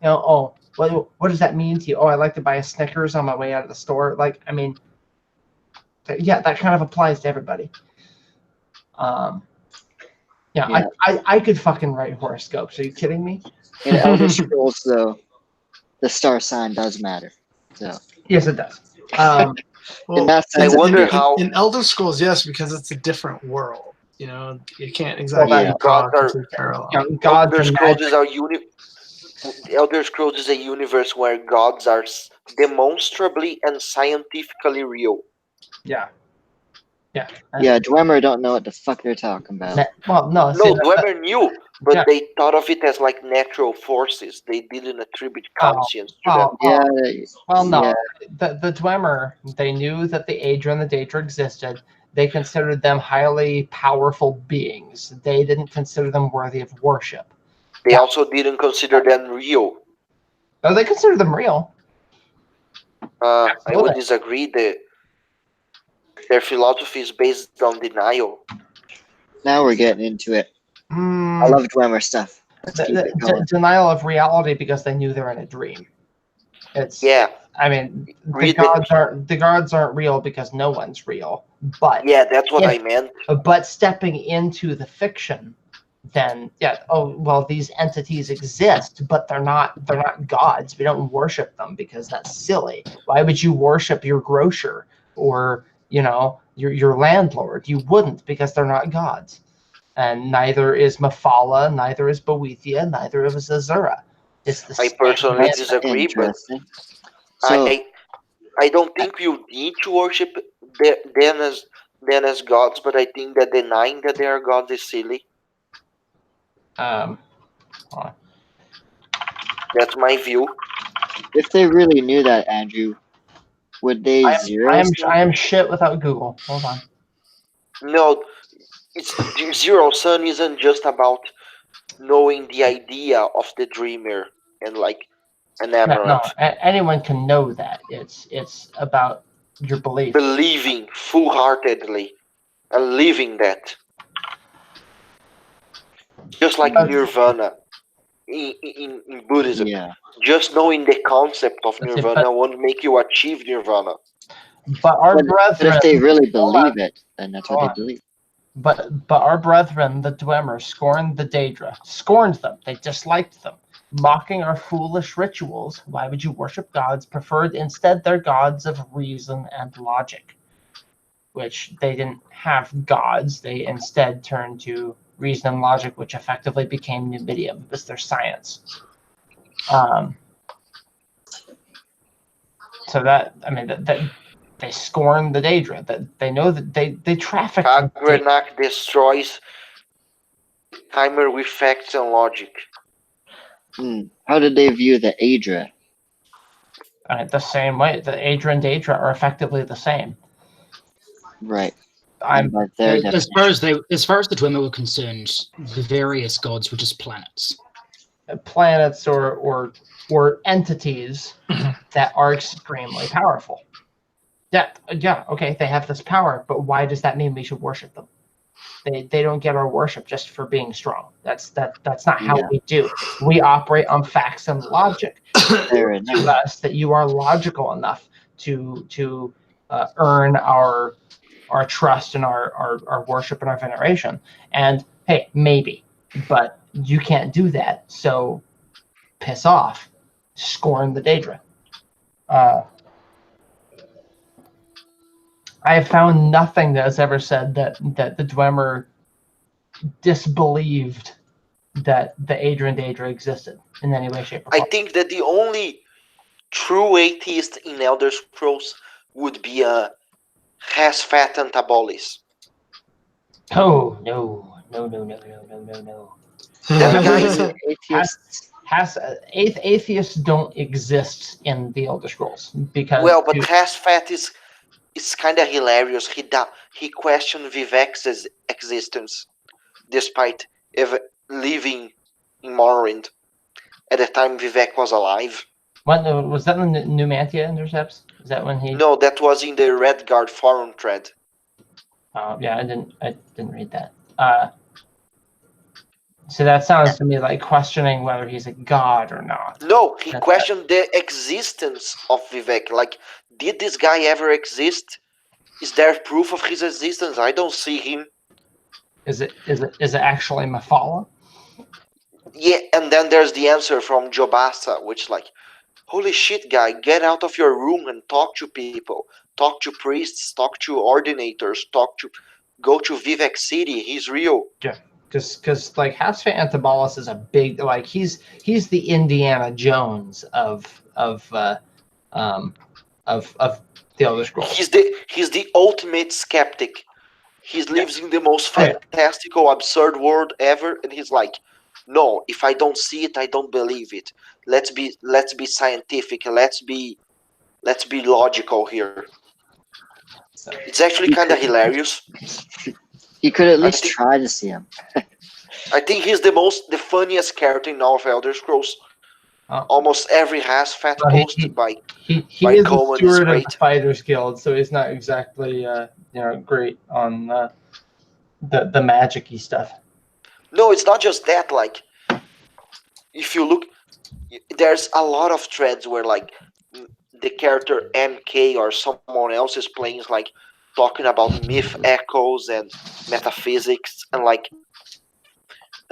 What does that mean to you? Oh, I like to buy a Snickers on my way out of the store. Like, I mean, yeah, that kind of applies to everybody. I could fucking write horoscopes. Are you kidding me? In Elder Scrolls, though, the star sign does matter. So Yes, it does. Well, in that sense, I wonder in, how- in Elder Scrolls, yes, because it's a different world. You know, you can't Well, exactly yeah. draw Gods are- complete parallel. you know, gods Elder and Scrolls magic. Elder Scrolls is a universe where gods are demonstrably and scientifically real. Yeah. Yeah. Yeah, Dwemer don't know what the fuck they're talking about. Well, no. See, No, Dwemer knew, but yeah. they thought of it as like natural forces. They didn't attribute conscience to them. Yeah, Well, no. yeah. The Dwemer, they knew that the Aedra and the Daedra existed. They considered them highly powerful beings. They didn't consider them worthy of worship. They Yeah. also didn't consider them real. Oh, they considered them real. I Absolutely. would disagree. Their philosophy is based on denial. Now we're getting into it. I love Dwemer stuff. Let's keep it going. Denial of reality because they knew they're in a dream. Yeah. I mean, the Read it. gods aren't real because no one's real. But Yeah, that's what Yeah. I meant. But stepping into the fiction, then yeah, oh well, these entities exist, but they're not gods. We don't worship them because that's silly. Why would you worship your grocer or your landlord? You wouldn't, because they're not gods. And neither is Mephala, neither is Boethia, neither is Azura. It's the I same personally concept. disagree, but Interesting. So I don't think you need to worship them as gods, but I think that denying that they are gods is silly. Um, That's my view. if they really knew that, Andrew, would they zero? I am shit without Google. Hold on. No, Zero Sun isn't just about knowing the idea of the dreamer and like an amaranth. Anyone can know that. It's about your belief. Believing full-heartedly and living that. Just like Nirvana in Buddhism. Yeah. Just knowing the concept of That's it, Nirvana won't make you achieve Nirvana. But our But brethren, if they really Hold believe it, then that's what Hold they believe. but our brethren, the Dwemer, scorned the Daedra, scorned them. They disliked them, mocking our foolish rituals. Why would you worship gods? Preferred instead their gods of reason and logic, which they didn't have gods. They instead turned to reason and logic, which effectively became Numidium. It was their science. So that, I mean, that they scorn the Daedra. That they know that they traffic. Kagrenak destroys timer with facts and logic. How did they view the Aedra? The same way. The Aedra and Daedra are effectively the same. Right. I'm By their As far definition. as the Dwemer were concerned, the various gods were just planets. planets or entities that are extremely powerful. Yeah, okay, they have this power, but why does that mean we should worship them? They don't get our worship just for being strong. That's not how we do. We operate on facts and logic. Fair enough. To us that you are logical enough to earn our trust and our worship and our veneration. And hey, maybe, but you can't do that. So piss off, scorn the Daedra. I have found nothing that has ever said that the Dwemer disbelieved that the Aedra and Daedra existed in any way, shape, or I form. think that the only true atheist in Elder Scrolls would be a has-fat Antabolis. Oh no. That guy is Atheists. Atheists don't exist in the Elder Scrolls because but has-fat is kind of hilarious. He questioned Vivek's existence despite living in Morrowind at the time Vivek was alive. What was that in the Numantia intercepts? Is that when he? No, that was in the Redguard forum thread. Yeah, I didn't read that. So that sounds to me like questioning whether he's a god or not. No, he questioned the existence of Vivek. Like, did this guy ever exist? Is there proof of his existence? I don't see him. Is it actually Mephala? Yeah, and then there's the answer from Jobasa, which like, holy shit, guy, get out of your room and talk to people. Talk to priests, talk to ordinators, go to Vivek City, he's real. Because like House Antibolus is a big, like he's the Indiana Jones of the Elder Scrolls. He's the ultimate skeptic. He lives in the most fantastical, absurd world ever, and he's like, no, if I don't see it, I don't believe it. Let's be scientific. Let's be logical here. It's actually kind of hilarious. You could at least try to see him. I think he's the funniest character in all of Elder Scrolls. Almost every has-fat posted by he by is Coleman a steward is of great. the Fighters Guild, so he's not exactly great on the magic-y stuff. No, it's not just that. Like, if you look, there's a lot of threads where like the character MK or someone else is playing like talking about myth echoes and metaphysics and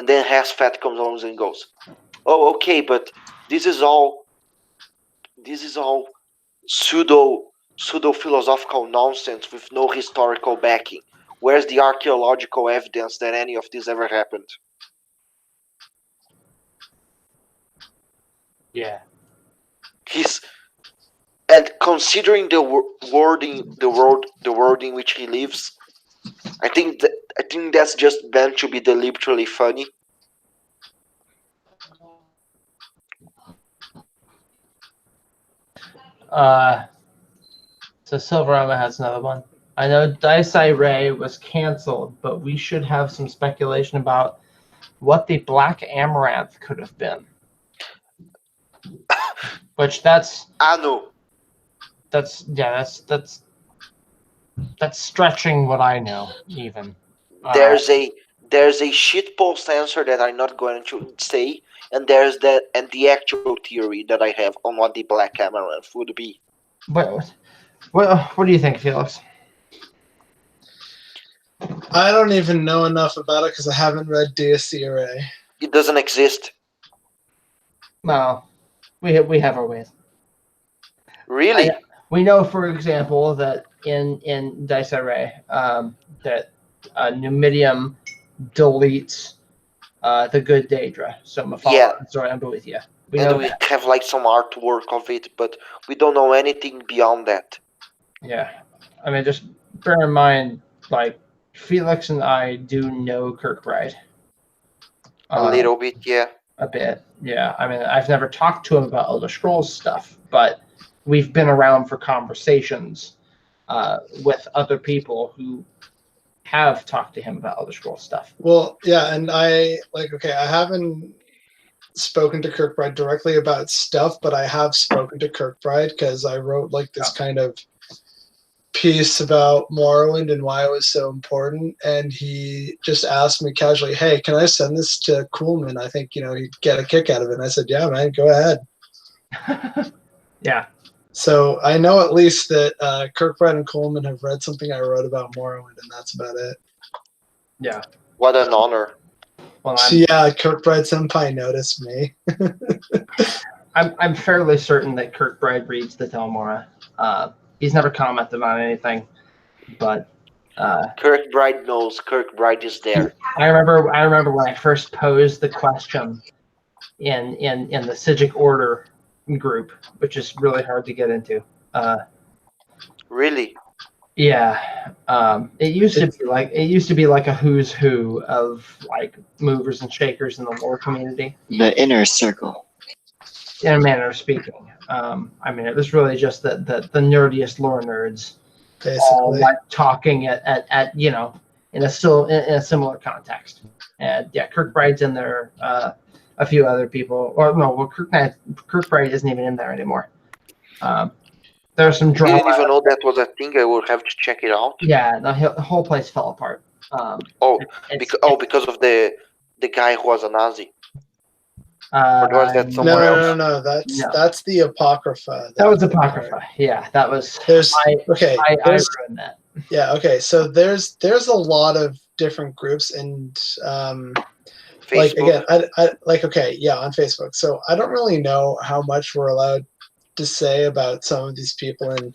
then Has-Fat comes along and goes, oh, okay, but this is all pseudo philosophical nonsense with no historical backing. Where's the archaeological evidence that any of this ever happened? Yeah. And considering the world in which he lives, I think that's just meant to be deliberately funny. So Silverama has another one. I know Daisai Ray was canceled, but we should have some speculation about what the Black Amaranth could have been. Which that's Anu. That's stretching what I know even. There's a shitpost answer that I'm not going to say, and there's the actual theory that I have on what the Black Amaranth would be. What do you think, Felix? I don't even know enough about it because I haven't read DSCRA. It doesn't exist. Well, we have our ways. Really? We know, for example, that in Daisai Ray, that Numidium deletes the good Daedra. So Mafala and Zora and Boethia. We have like some artwork of it, but we don't know anything beyond that. Yeah. I mean, just bear in mind, like, Felix and I do know Kirkbride. A little bit, yeah. A bit, yeah. I mean, I've never talked to him about Elder Scrolls stuff, but we've been around for conversations with other people who have talked to him about Elder Scrolls stuff. Well, yeah, and I haven't spoken to Kirkbride directly about stuff, but I have spoken to Kirkbride because I wrote like this kind of piece about Morrowind and why it was so important, and he just asked me casually, hey, can I send this to Coolman? I think he'd get a kick out of it. And I said, yeah, man, go ahead. Yeah. So I know at least that Kirkbride and Coleman have read something I wrote about Morrowind, and that's about it. Yeah. What an honor. Well, yeah, Kirkbride Senpai noticed me. I'm fairly certain that Kirkbride reads the Telmora. He's never commented on anything, but Kirkbride knows. Kirkbride is there. I remember when I first posed the question in the Sigic Order group, which is really hard to get into. Really? Yeah. It used to be like a who's who of like movers and shakers in the lore community. The inner circle. In a manner of speaking. I mean, it was really just the nerdiest lore nerds, basically, all like talking at in a similar context. And yeah, Kirkbride's in there. A few other people, or no, well, Kirkbride isn't even in there anymore. There's some drama. I didn't even know that was a thing. I will have to check it out. Yeah, the whole place fell apart. Because of the guy who was a Nazi. Or was that somewhere else? No. That's the Apocrypha. That was Apocrypha. Yeah, that was. I ruined that. Yeah. Okay. So there's a lot of different groups, and Like Facebook. again, I okay, yeah, on Facebook. So I don't really know how much we're allowed to say about some of these people and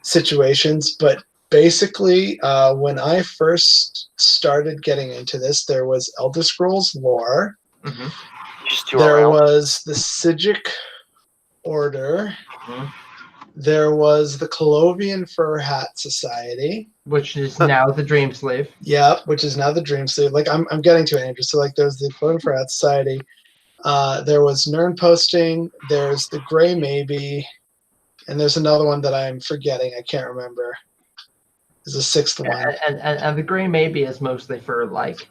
situations, but basically, when I first started getting into this, there was Elder Scrolls lore. Mm-hmm. Just still There around. was the Sigic Order. Mhm. There was the Colovian Fur Hat Society. Which is now the Dream Slave. Yeah, which is now the Dream Slave. Like I'm getting to it, Andrew. So like there's the Colovian Fur Hat Society. There was Nern Posting. There's the Grey Maybe, and there's another one that I'm forgetting. I can't remember. There's a sixth one. And the Grey Maybe is mostly for like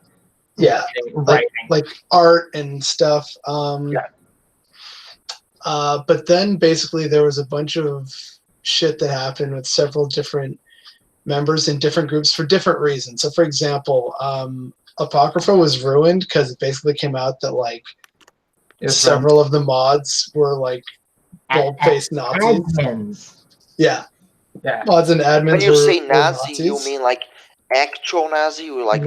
Yeah, writing. like art and stuff. Yeah. But then basically there was a bunch of shit that happened with several different members in different groups for different reasons. So for example, Apocrypha was ruined because it basically came out that like several of the mods were like bold-faced Nazis. Admins. Yeah. Yeah. Mods and admins When you were say were Nazi, you Nazis. mean like actual Nazi, or like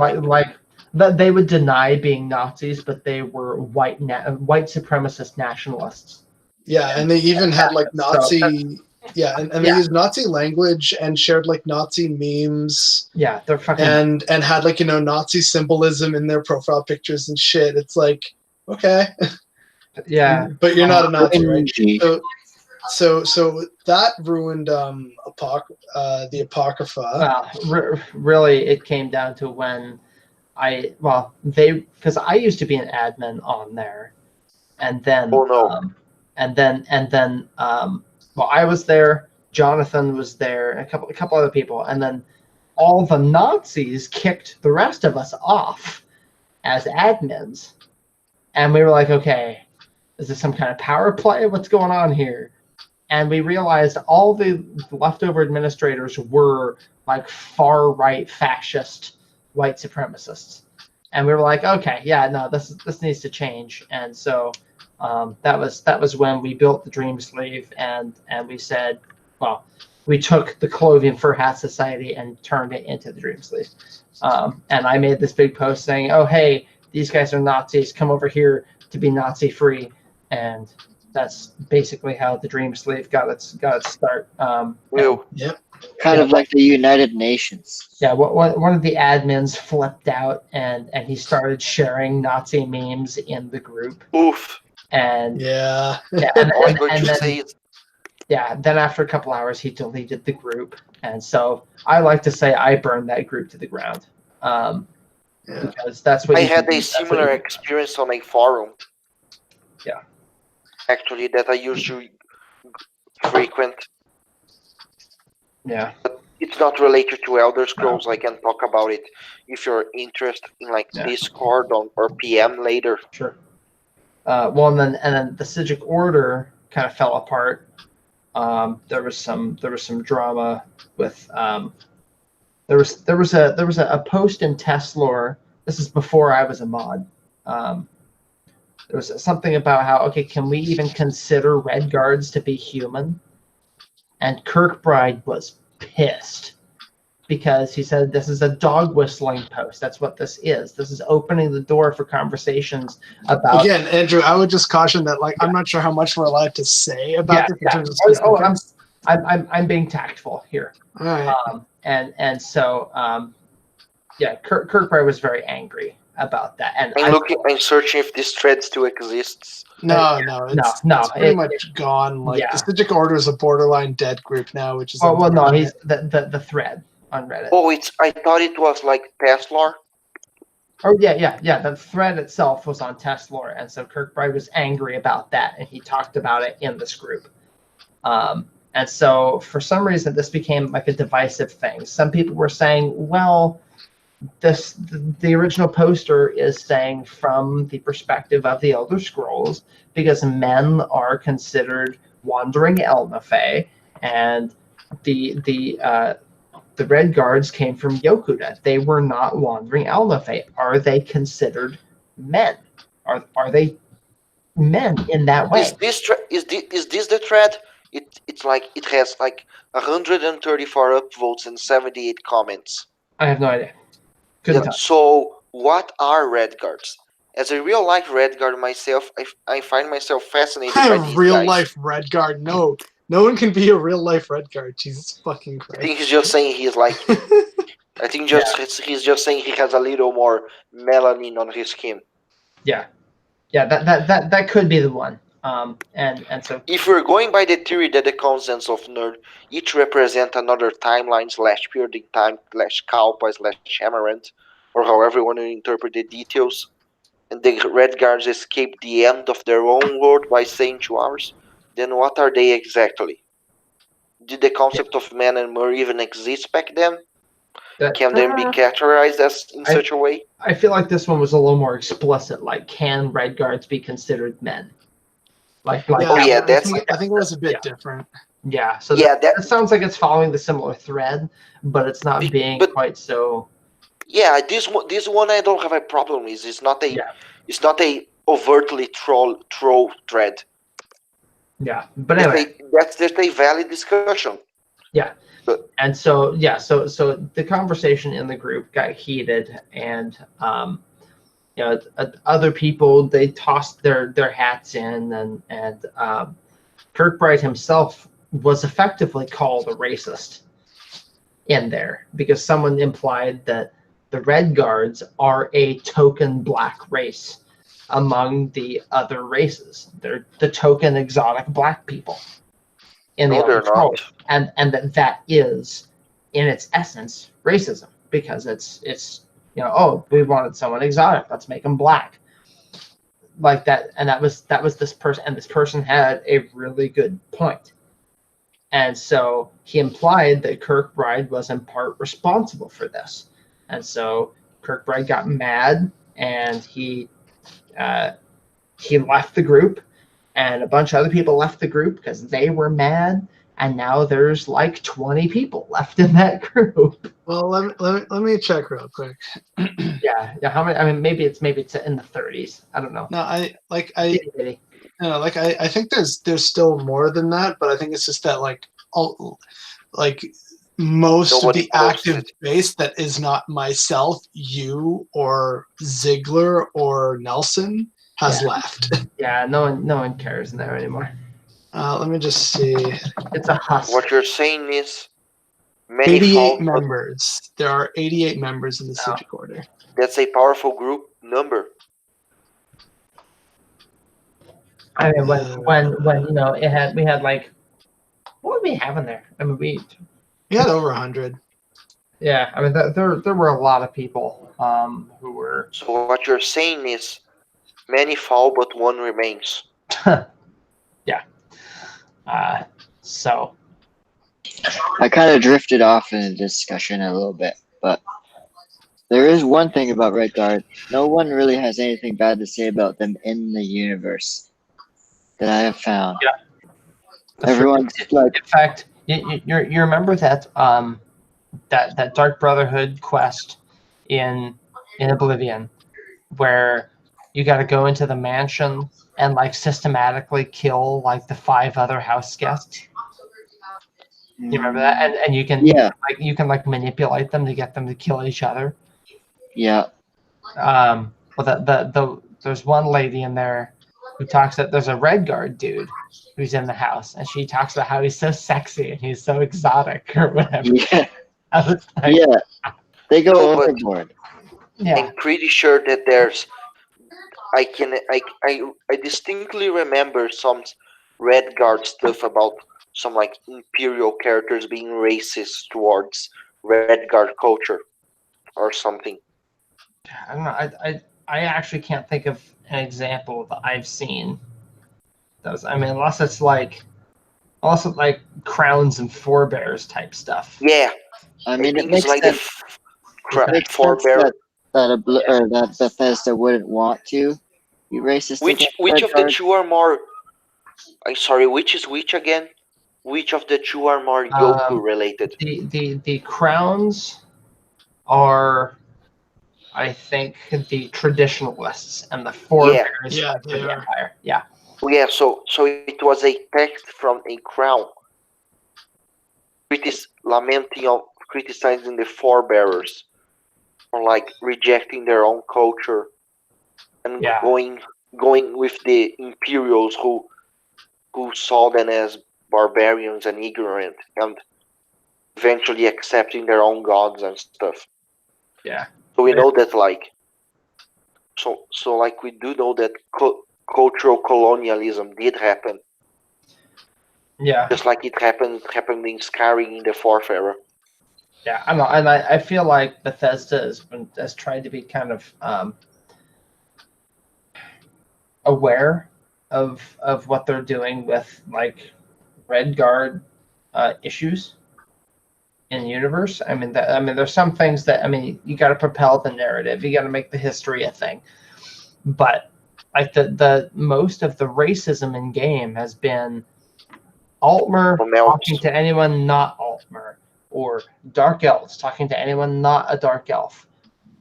that they would deny being Nazis, but they were white supremacist nationalists. Yeah, and they even had like Nazi. Yeah, and they Yeah. used Nazi language and shared like Nazi memes. Yeah, they're fucking. And had like Nazi symbolism in their profile pictures and shit. It's like, okay, Yeah. but you're not a Nazi, right? Cringy. So that ruined the Apocrypha. Really, it came down to when because I used to be an admin on there, and then Oh, no. and then I was there, Jonathan was there, and a couple other people, and then all the Nazis kicked the rest of us off as admins, and we were like, okay, is this some kind of power play? What's going on here? And we realized all the leftover administrators were like far right fascist white supremacists, and we were like, okay, yeah, no, this needs to change. And so that was when we built the Dream Slave, and we said, well, we took the Colovian Fur Hat Society and turned it into the Dream Slave. And I made this big post saying, oh, hey, these guys are Nazis, come over here to be Nazi free. And that's basically how the Dream Slave got its start. Yep. Kind of like the United Nations. Yeah, one of the admins flipped out and he started sharing Nazi memes in the group. Oof. And yeah, and then after a couple hours he deleted the group. And so I like to say I burned that group to the ground. Because that's what I had a similar experience on a forum. Yeah. Actually, that I used to frequent. Yeah. But it's not related to Elder Scrolls. I can talk about it if you're interested in Discord or PM later. Sure. Well, and then the Sigic Order kind of fell apart. There was some drama with there was a post in Tesslore. This is before I was a mod. There was something about how, okay, can we even consider Red Guards to be human? And Kirkbride was pissed because he said this is a dog whistling post. That's what this is. This is opening the door for conversations about. Again, Andrew, I would just caution that, like, I'm not sure how much we're allowed to say about this in terms of specifics. I'm being tactful here. All right. And so Kirkbride was very angry about that. And I'm searching if this thread still exists. No, it's pretty much gone. Like the Sigic Order is a borderline dead group now, which is he's the thread on Reddit. Oh, I thought it was like Tesla. Oh yeah. The thread itself was on Tesla, and so Kirkbride was angry about that, and he talked about it in this group. And so for some reason, this became like a divisive thing. Some people were saying, well, the original poster is saying from the perspective of the Elder Scrolls, because men are considered wandering Elnafe, and the Red Guards came from Yokuda. They were not wandering Elnafe. Are they considered men? Are they men in that way? Is this the thread? It's like it has like 134 upvotes and 78 comments. I have no idea. So what are Red Guards? as a real life Redguard myself, I find myself fascinated by these Real guys. life Redguard. No, no one can be a real life Redguard. Jesus fucking I think Christ. he's just saying he's like. I think he's just saying he has a little more melanin on his skin. Yeah, that could be the one. And so if we're going by the theory that the constants of nerd each represent another timeline / period in time / Kalpa / Amaranth, or however you want to interpret the details, and the Red Guards escape the end of their own world by saying 2 hours, then what are they exactly? Did the concept of man and mer even exist back then? Can they be categorized as in such a way? I feel like this one was a little more explicit. Like, can Red Guards be considered men? Like I think it was a bit different. Yeah, so Yeah, that sounds like it's following the similar thread, but it's not being quite so. Yeah, this one I don't have a problem with. It's not a overtly troll thread. Yeah, but anyway, that's just a valid discussion. Yeah, and so the conversation in the group got heated, and other people, they tossed their hats in, and Kirkbride himself was effectively called a racist in there because someone implied that the Red Guards are a token black race among the other races. They're the token exotic black people in the they're world, not. and that is in its essence racism, because it's we wanted someone exotic, let's make them black, like that. And that was this person, and this person had a really good point. And so he implied that Kirkbride was in part responsible for this. And so Kirkbride got mad, and he left the group, and a bunch of other people left the group because they were mad. And now there's like 20 people left in that group. Well, let me check real quick. Yeah. How many? I mean, maybe it's in the 30s. I don't know. No, I think there's still more than that, but I think it's just that most of the active base that is not myself, you, or Ziegler or Nelson has left. Yeah, no one cares in there anymore. Let me just see. It's a husk. What you're saying is 88 members. There are 88 members in the Civic Order. That's a powerful group number. I mean, when we had like, what did we have in there? I mean, we had over 100. Yeah, I mean, there were a lot of people who were. So what you're saying is, many fall, but one remains. Yeah. So. I kind of drifted off in the discussion a little bit, but there is one thing about Red Guard. No one really has anything bad to say about them in the universe that I have found. Yeah. Everyone's like. In fact, you remember that that Dark Brotherhood quest in Oblivion, where you got to go into the mansion and like systematically kill like the 5 other house guests. You remember that? And you can you can manipulate them to get them to kill each other. Yeah. Well, there's one lady in there who talks that there's a Red Guard dude who's in the house, and she talks about how he's so sexy and he's so exotic or whatever. Yeah. I was like, they go overboard. Yeah. I'm pretty sure that there's. I distinctly remember some Red Guard stuff about some like Imperial characters being racist towards Red Guard culture or something. I don't know. I actually can't think of an example that I've seen. I mean, unless it's like crowns and forebears type stuff. Yeah. I mean, it makes like sense. That Bethesda wouldn't want to be racist. Which of the two are more? I'm sorry. Which is which again? Which of the two are more Yoku related? The crowns are, I think, the traditionalists, and the forebears are the Empire. Yeah. Yeah. So it was a text from a crown. Criticizing the forebearers, or like rejecting their own culture, and Yeah. going with the Imperials who saw them as barbarians and ignorant, and eventually accepting their own gods and stuff. Yeah. So we know that we do know that cultural colonialism did happen. Yeah. Just like it happened in Skyrim in the Fourth Era. Yeah, I know, and I feel like Bethesda has tried to be kind of aware of what they're doing with like Redguard issues in the universe. I mean, there's some things that you got to propel the narrative, you got to make the history a thing, but like the most of the racism in game has been Altmer talking to anyone not Altmer, or Dark Elves talking to anyone not a Dark Elf,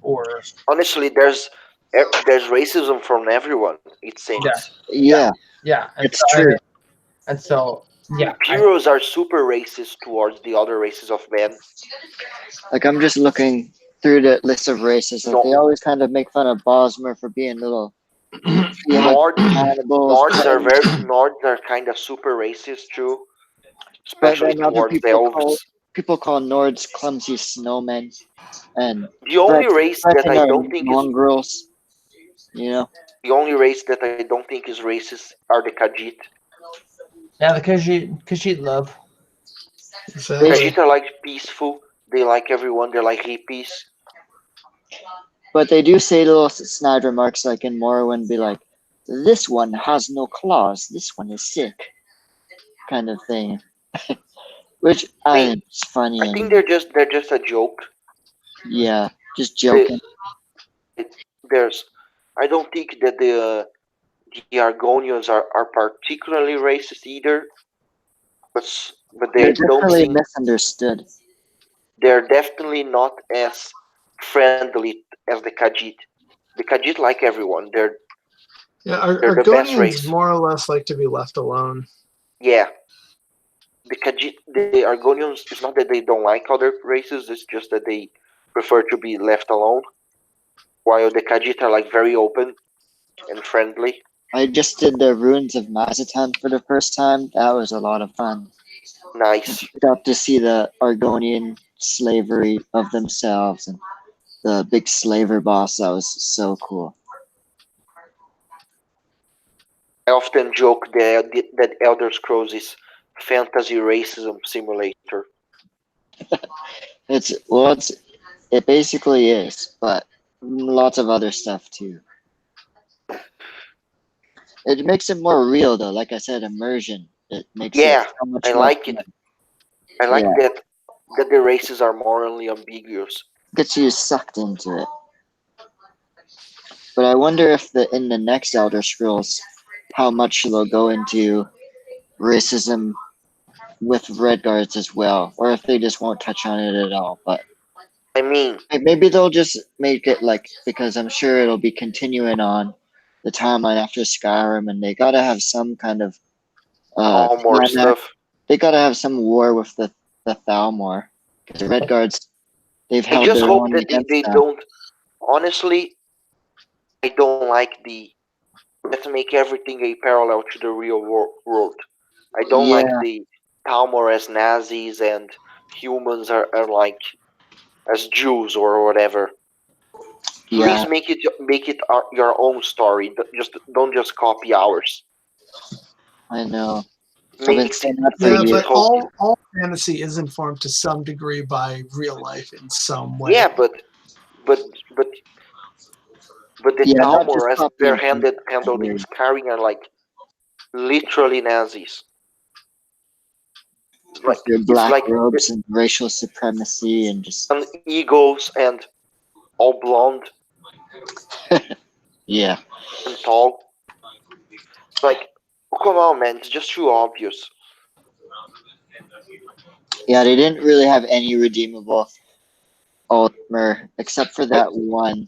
or honestly, there's racism from everyone. It seems. Yeah, and it's so, true. and so yeah, Imperials are super racist towards the other races of men. Like I'm just looking through the list of races. Like they always kind of make fun of Bosmer for being little. Nords cannibals. Nords are kind of super racist too, But especially then other towards the elves. people call Nords clumsy snowmen, and The only race that I don't think is mongrels. You know, the only race that I don't think is racist are the Khajiit. yeah, the Khajiit love. Exactly. Khajiit are like peaceful. They like everyone. They're like hippies. but they do say little snide remarks like in Morrowind, be like, "This one has no claws. This one is sick," kind of thing. Which I think is funny. I think they're just a joke. Yeah, just joking. I don't think that the Argonians are particularly racist either, but they They're don't definitely seem, misunderstood. they're definitely not as friendly as the Khajiit. The Khajiit like everyone. They're the best Argonians race. more or less like to be left alone. Yeah. The Argonians, it's not that they don't like other races, it's just that they prefer to be left alone. While the Khajiit are like very open and friendly. I just did the Ruins of Mazatan for the first time. That was a lot of fun. Nice. Got to see the Argonian slavery of themselves and the big slaver boss. That was so cool. I often joke that Elder Scrolls is fantasy racism simulator. It basically is, but lots of other stuff too. It makes it more real though. Like I said, immersion. It makes it so much I more like fun. it. I like that the races are morally ambiguous. Gets you sucked into it. But I wonder if in the next Elder Scrolls, how much they'll go into racism with Redguards as well, or if they just won't touch on it at all. But I mean, maybe they'll just make it like, because I'm sure it'll be continuing on the timeline after Skyrim, and they gotta have some kind of more stuff. They gotta have some war with the Thalmor, because the Redguards, they've held I just their hope own that against they them. don't. Honestly, I don't like let's make everything a parallel to the real world. I don't like the Thalmor as Nazis and humans are like as Jews or whatever. Please make it your own story. Don't just copy ours. I know. But all fantasy is informed to some degree by real life in some way. Yeah, but the Thalmor, as they're handled in Skyrim, are like literally Nazis. With their black robes and racial supremacy and just egos and all blonde. Yeah. And tall. Like, come on, man! It's just too obvious. Yeah, they didn't really have any redeemable Altmer except for that one.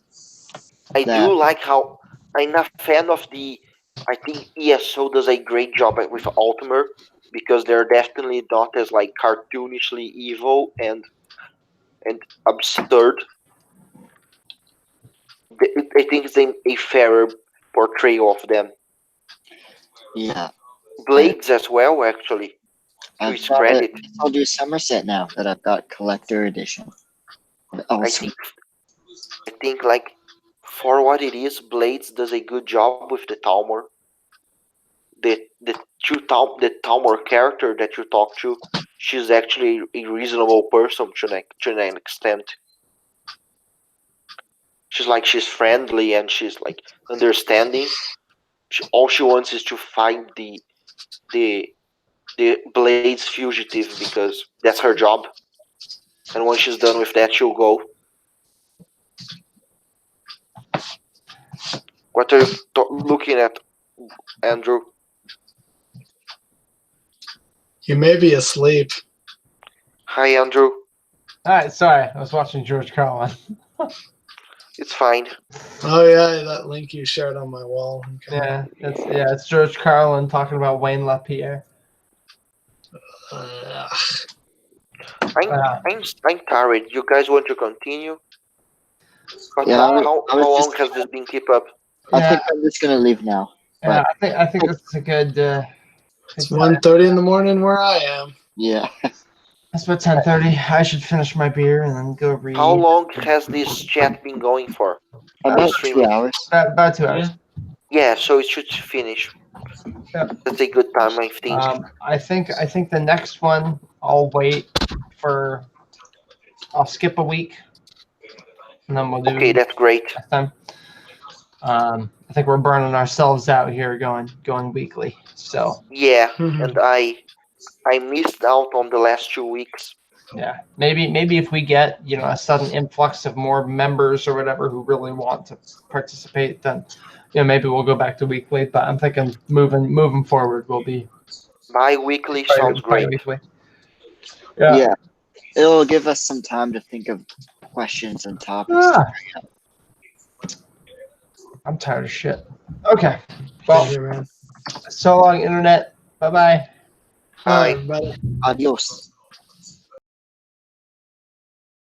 I do like how I'm a fan of the. I think ESO does a great job with Altmer because they're definitely not as like cartoonishly evil and absurd. I think it's a fairer portrayal of them. Yeah. Blades as well, actually. To I've his got credit. a Soldier Somerset now that I've got collector edition. Also, I think like for what it is, Blades does a good job with the Talmor. The Talmor character that you talk to, she's actually a reasonable person to an extent. She's friendly and she's like understanding. All she wants is to find the Blade's fugitive because that's her job. And when she's done with that, she'll go. What are you looking at, Andrew? You may be asleep. Hi, Andrew. Alright, sorry. I was watching George Carlin. It's fine. Oh yeah, that link you shared on my wall. Okay. Yeah, it's George Carlin talking about Wayne LaPierre. I'm tired. You guys want to continue? But Yeah, how long has this been keep up? I think I'm just gonna leave now. Yeah, I think this is a good. It's 1:30 in the morning where I am. Yeah. It's about 10:30. I should finish my beer and then go read. How long has this chat been going for? About 2 hours. About 2 hours. Yeah, so it should finish. Yeah. That's a good time, I think. I think the next one I'll wait for. I'll skip a week, and then we'll do. Okay, that's great. Next time. I think we're burning ourselves out here going weekly. So. Yeah, and I missed out on the last 2 weeks. Yeah, maybe if we get a sudden influx of more members or whatever who really want to participate, then maybe we'll go back to weekly. But I'm thinking moving forward will be bi-weekly sounds great. Bi-weekly. Yeah. It'll give us some time to think of questions and topics. Ah. I'm tired of shit. Okay, well, so long, internet. Bye-bye. Bye. Bye. Adios.